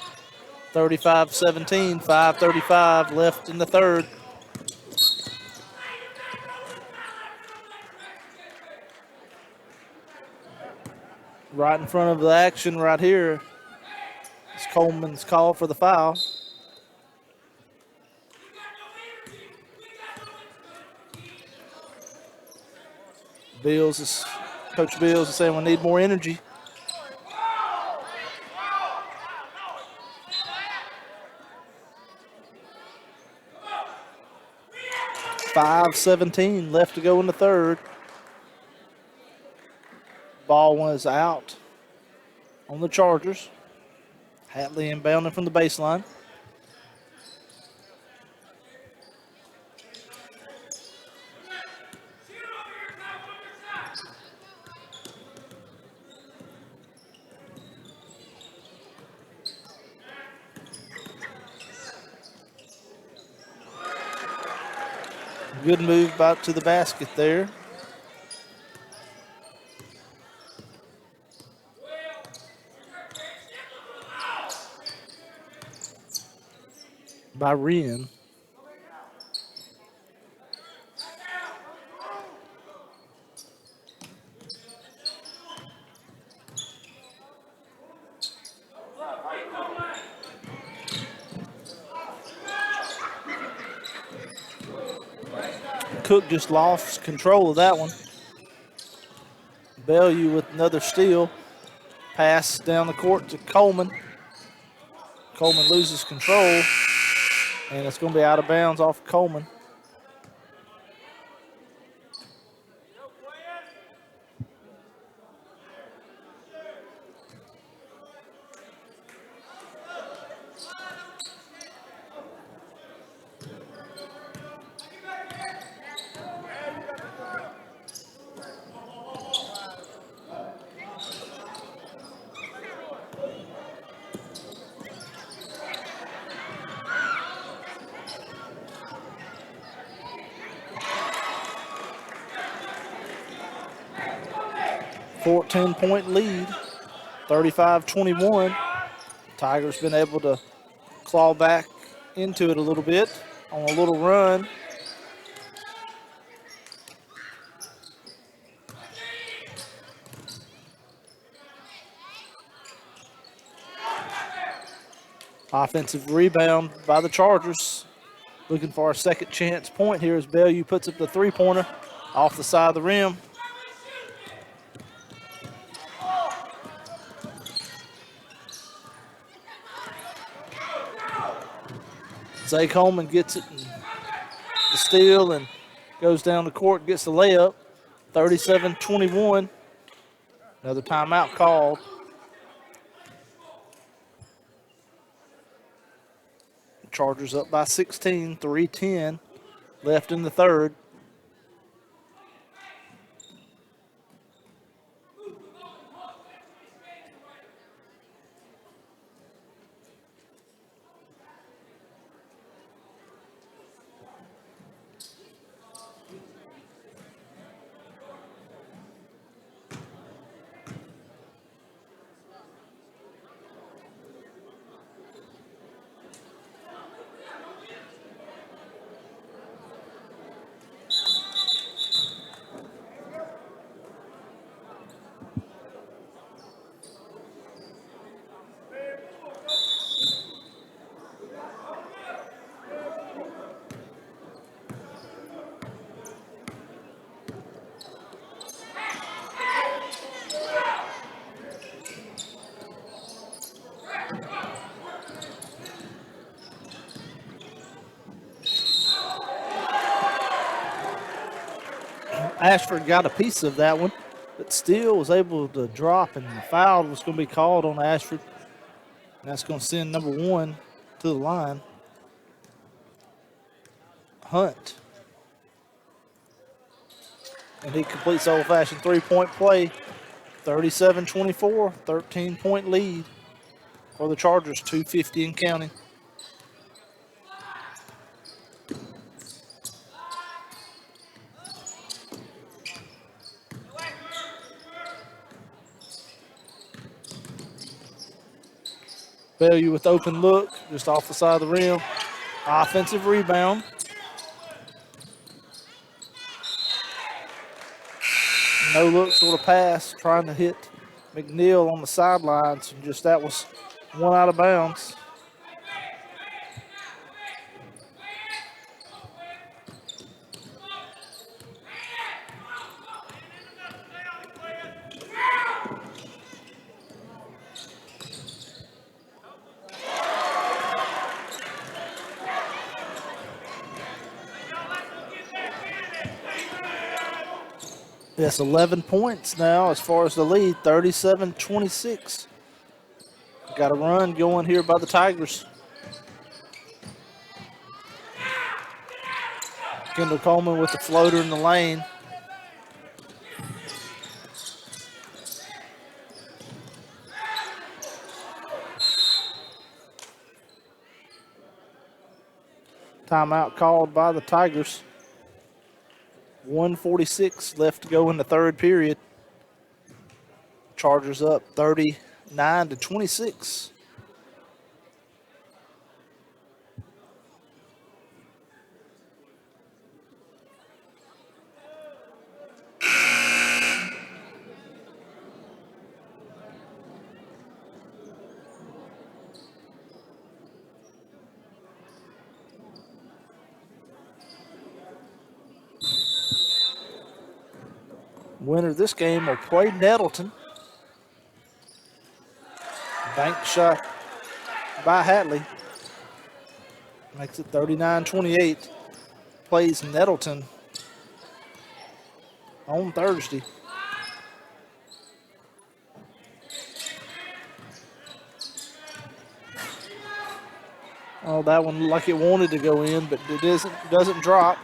35-17, 5:35 left in the third. Right in front of the action right here is Coleman's call for the foul. Coach Bills is saying we need more energy. .5:17 left to go in the third. Ball was out on the Chargers. Hatley inbounding from the baseline. Good move back to the basket there. By Rian. Cook just lost control of that one. Bellew with another steal. Pass down the court to Coleman. Coleman loses control, and it's going to be out of bounds off Coleman. .4 lead, 35-21. Tigers been able to claw back into it a little bit on a little run. Offensive rebound by the Chargers. Looking for a second chance point here as Bellew puts up the three-pointer off the side of the rim. Zay Coleman gets it, and the steal, and goes down the court, gets the layup. 37-21. Another timeout called. Chargers up by 16, 3:10 left in the third. Ashford got a piece of that one, but still was able to drop, and the foul was going to be called on Ashford. And that's going to send number one to the line. Hunt. And he completes the old-fashioned three-point play. 37-24, 13-point lead for the Chargers, 2:50 and counting. Bellew with open look, just off the side of the rim. Offensive rebound. No look sort of pass, trying to hit McNeil on the sidelines, and just that was one out of bounds. Yes, 11 points now as far as the lead, 37-26. Got a run going here by the Tigers. Kendall Coleman with the floater in the lane. Timeout called by the Tigers. 1:46 left to go in the third period. Chargers up 39-26. Winner of this game will play Nettleton. Bank shot by Hatley. Makes it 39-28. Plays Nettleton on Thursday. Oh, that one looked like it wanted to go in, but it doesn't drop.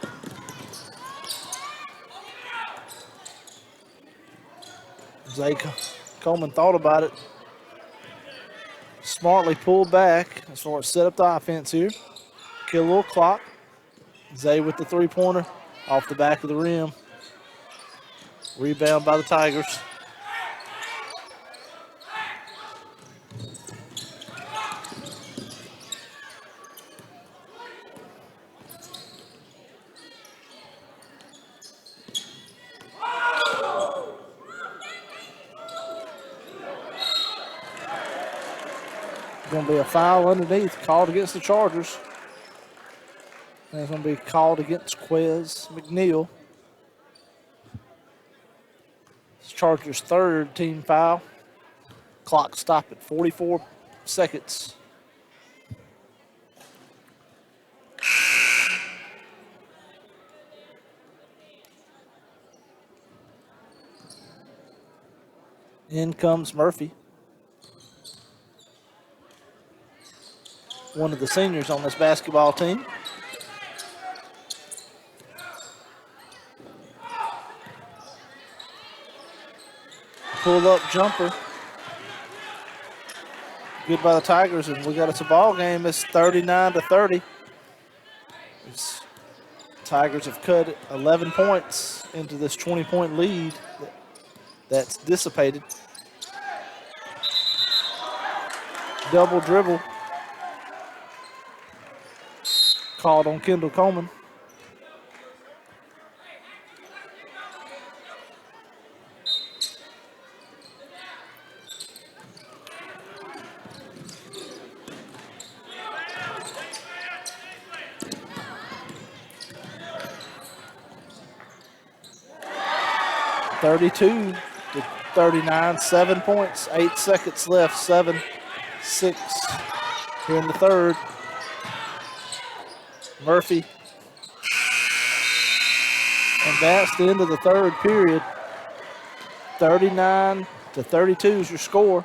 Zay Coleman thought about it. Smartly pulled back as far as set up the offense here. Kill a little clock. Zay with the three-pointer off the back of the rim. Rebound by the Tigers. Going to be a foul underneath called against the Chargers. And it's going to be called against Quez McNeil. It's Chargers' third team foul. Clock stopped at 44 seconds. In comes Murphy. One of the seniors on this basketball team. Pull-up jumper. Good by the Tigers, and we got us a ball game. It's 39-30. Tigers have cut 11 points into this 20-point lead that's dissipated. Double dribble. Called on Kendall Coleman. (32-39), 7 points, 8 seconds left, 7-6 here in the third. Murphy. And that's the end of the third period. 39-32 is your score.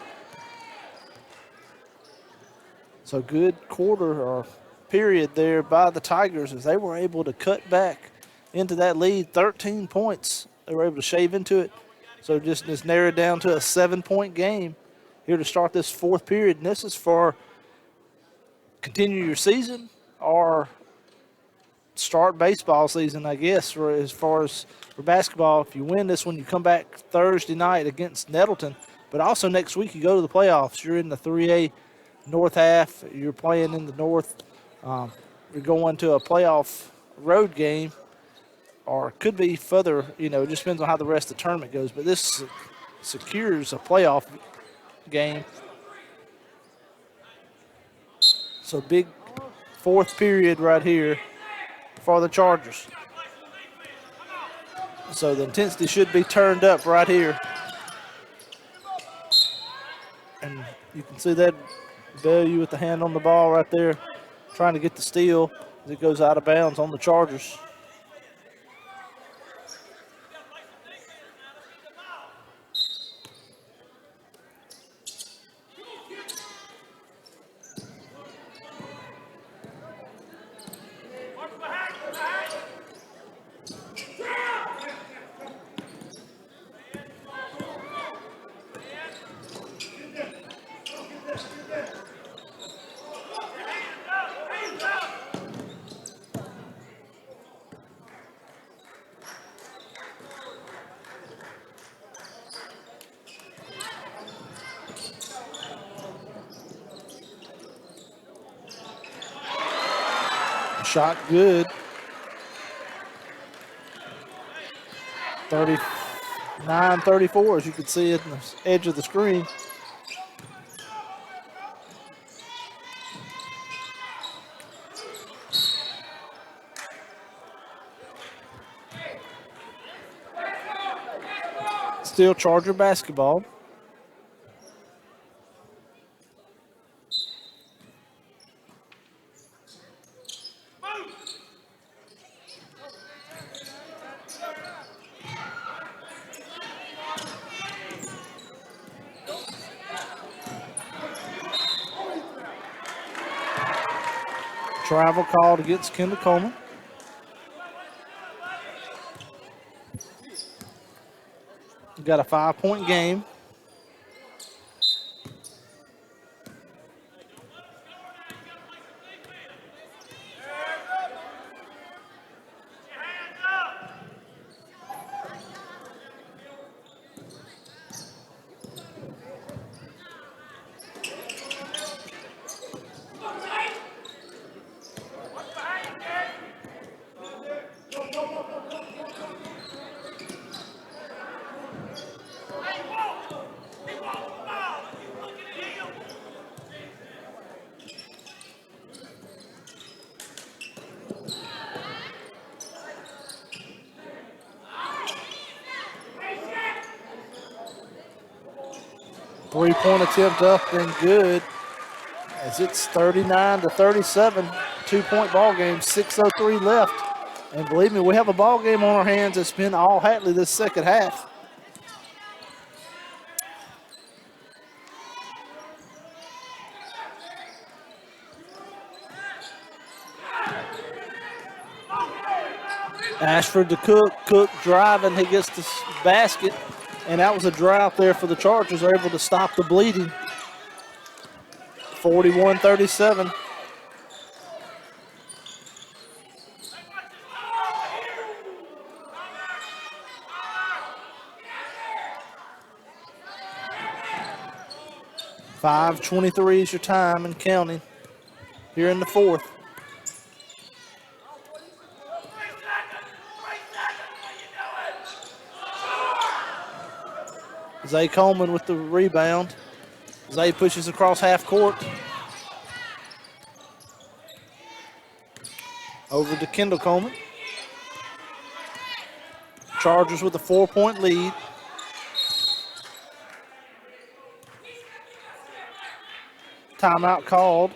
So good quarter or period there by the Tigers as they were able to cut back into that lead. 13 points. They were able to shave into it. So just narrowed down to a 7-point game here to start this fourth period. And this is for continue your season or start baseball season, I guess, for as far as for basketball. If you win this one, you come back Thursday night against Nettleton. But also next week you go to the playoffs. You're in the 3A North half. You're playing in the North. You're going to a playoff road game, or could be further. It just depends on how the rest of the tournament goes. But this secures a playoff game. So big fourth period right here for the Chargers. So the intensity should be turned up right here. And you can see that Bellew with the hand on the ball right there, trying to get the steal as it goes out of bounds on the Chargers. Shot good. 39-34, as you can see at the edge of the screen. Still Charger basketball. Travel called against Kendall Coleman. We got a 5-point game. Three-point attempt up and good as it's 39-37. 2-point ball game, 6:03 left. And believe me, we have a ball game on our hands. It's been all Hatley this second half. Ashford to Cook. Cook driving. He gets the basket. And that was a drought there for the Chargers. They're able to stop the bleeding. 41-37. .5:23 is your time and counting here in the fourth. Zay Coleman with the rebound. Zay pushes across half court. Over to Kendall Coleman. Chargers with a 4-point lead. Timeout called.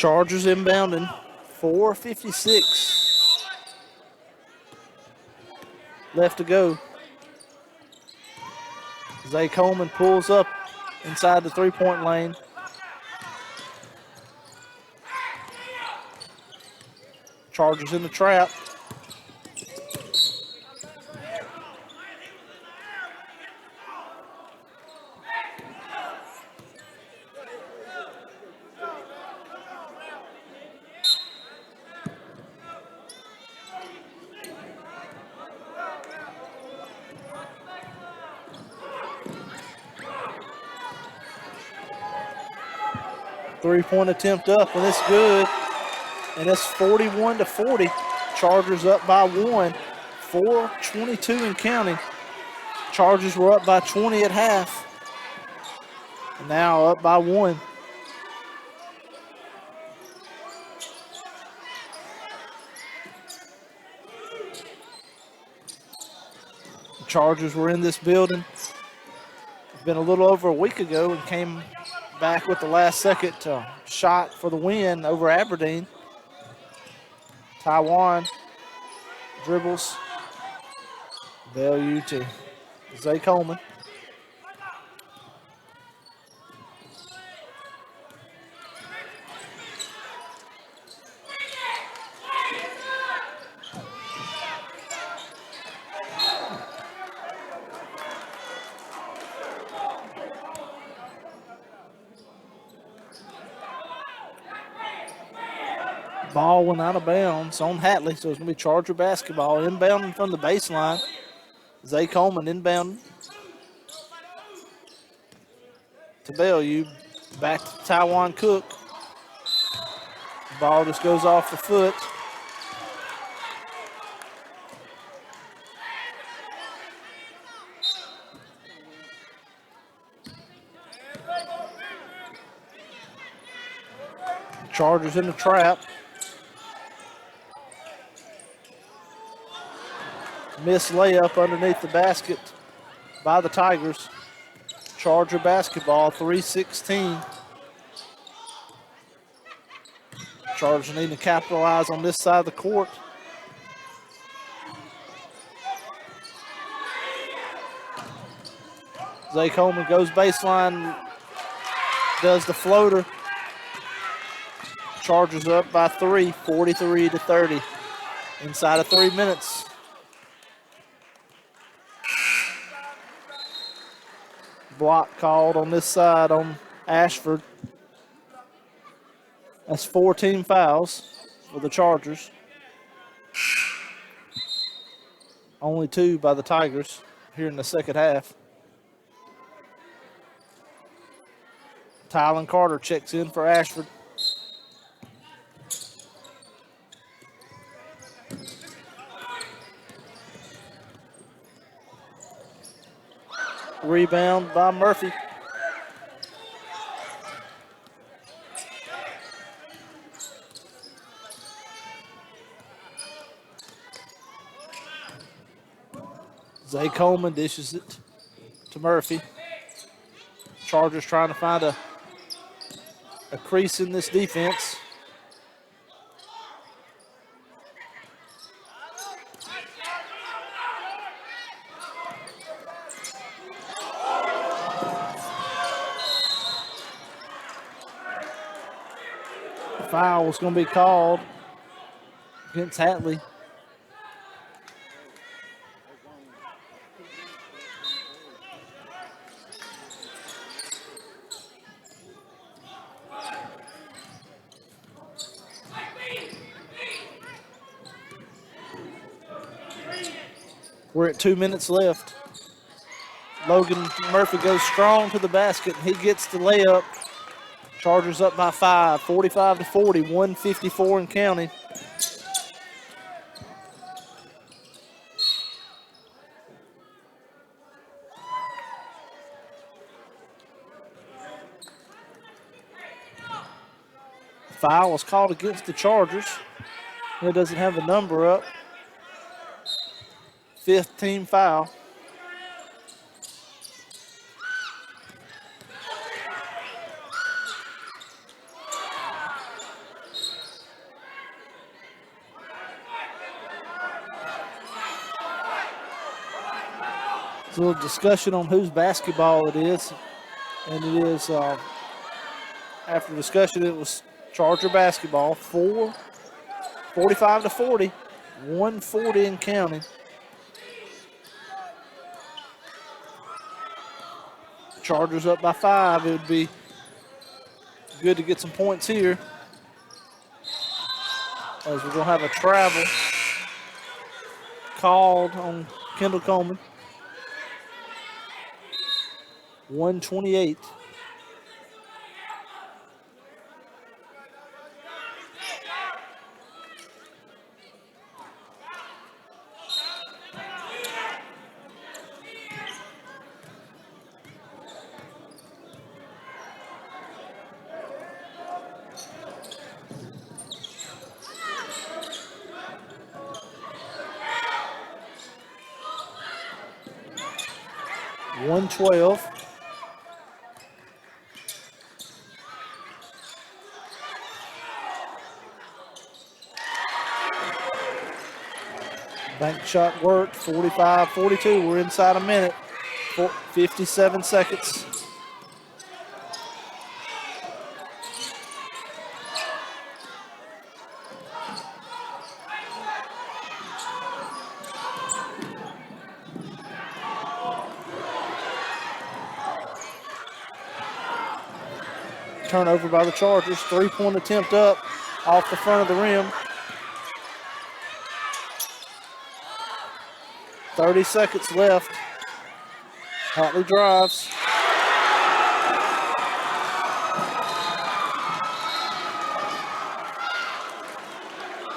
Chargers inbounding. 4:56 left to go. Zay Coleman pulls up inside the three-point lane. Chargers in the trap. Three-point attempt up, and it's good. And it's 41-40. Chargers up by 1. 4:22 and counting. Chargers were up by 20 at half. Now up by 1. The Chargers were in this building. It's been a little over a week ago and came back with the last second shot for the win over Aberdeen. Taiwan dribbles. Value to Zay Coleman. Ball went out of bounds on Hatley, so it's going to be Charger basketball. Inbounding from the baseline. Zay Coleman inbounding to Bellevue. Back to Taiwan Cook. Ball just goes off the foot. Chargers in the trap. Missed layup underneath the basket by the Tigers. Charger basketball, 3:16. Chargers need to capitalize on this side of the court. Zay Coleman goes baseline, does the floater. Chargers up by 3, 43-30. Inside of 3 minutes. Block called on this side on Ashford. That's 14 fouls for the Chargers. Only 2 by the Tigers here in the second half. Tylen Carter checks in for Ashford. Rebound by Murphy. Zay Coleman dishes it to Murphy. Chargers trying to find a crease in this defense. Foul is going to be called against Hatley. We're at 2 minutes left. Logan Murphy goes strong to the basket. He gets the layup. Chargers up by 5, 45-40, 1:54 and counting. Foul was called against the Chargers. It doesn't have the number up. 5th team foul. There's a little discussion on whose basketball it is. And it is, after discussion, it was Charger basketball. 45 to 40. 140 and counting. Chargers up by 5. It would be good to get some points here, as we're going to have a travel called on Kendall Coleman. 128. One 12. Bank shot worked. 45-42. We're inside a minute. 57 seconds. Turnover by the Chargers. 3-point attempt up off the front of the rim. 30 seconds left. Hatley drives.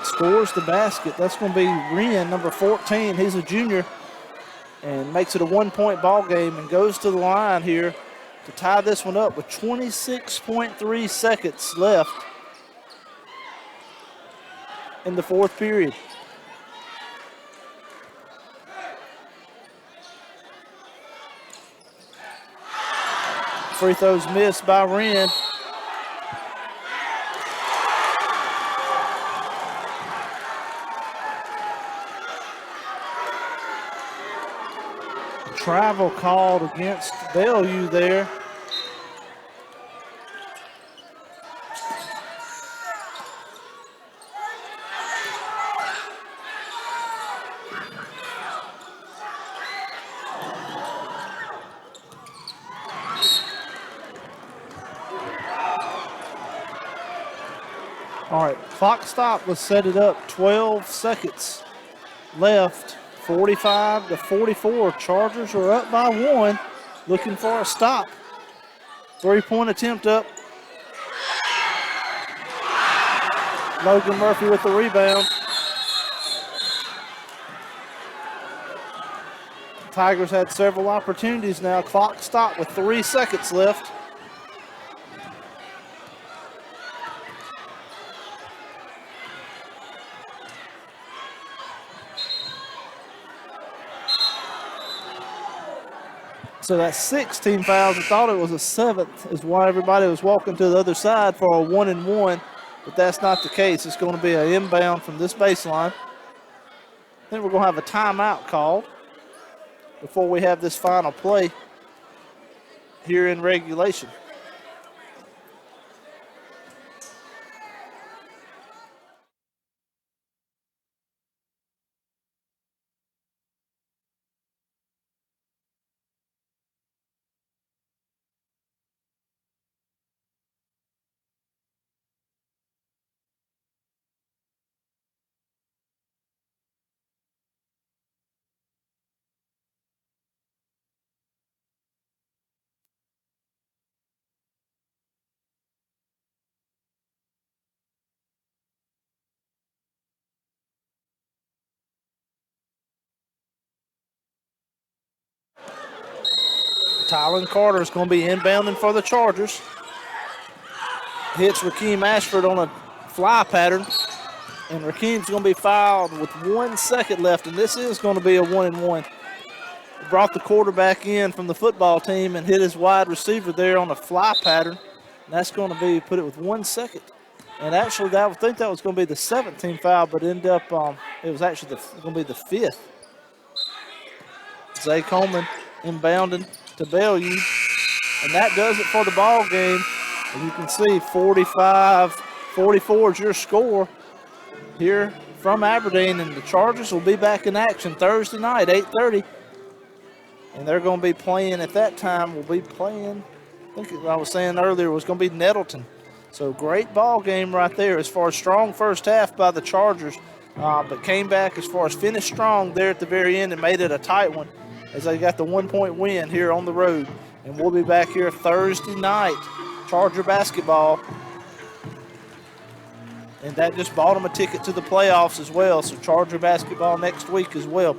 Scores the basket. That's going to be Wren, number 14. He's a junior and makes it a 1-point ball game and goes to the line here to tie this one up with 26.3 seconds left in the fourth period. Free throws missed by Wren. Travel called against Bellevue there. All right, clock stop. Let's set it up. 12 seconds left. 45 to 44. Chargers are up by 1. Looking for a stop. 3-point attempt up. Logan Murphy with the rebound. Tigers had several opportunities now. Clock stop with 3 seconds left. So that's 16 fouls. I thought it was a 7th, is why everybody was walking to the other side for a 1-and-1, but that's not the case. It's going to be an inbound from this baseline. Then we're going to have a timeout called before we have this final play here in regulation. Tylen Carter is going to be inbounding for the Chargers. Hits Rakeem Ashford on a fly pattern. And Rakeem's going to be fouled with 1 second left. And this is going to be a 1-and-1. Brought the quarterback in from the football team and hit his wide receiver there on a fly pattern. And that's going to be, put it with 1 second. And actually, I would think that was going to be the 17th foul, but ended up, it was actually going to be the 5th. Zay Coleman inbounding to Bellevue. And that does it for the ball game. And you can see 45-44 is your score here from Aberdeen. And the Chargers will be back in action Thursday night, 8:30. And they're going to be playing at that time. We'll be playing, I think I was saying earlier, was going to be Nettleton. So great ball game right there as far as strong first half by the Chargers. But came back as far as finished strong there at the very end and made it a tight one as they got the 1-point win here on the road. And we'll be back here Thursday night, Charger basketball. And that just bought them a ticket to the playoffs as well. So Charger basketball next week as well.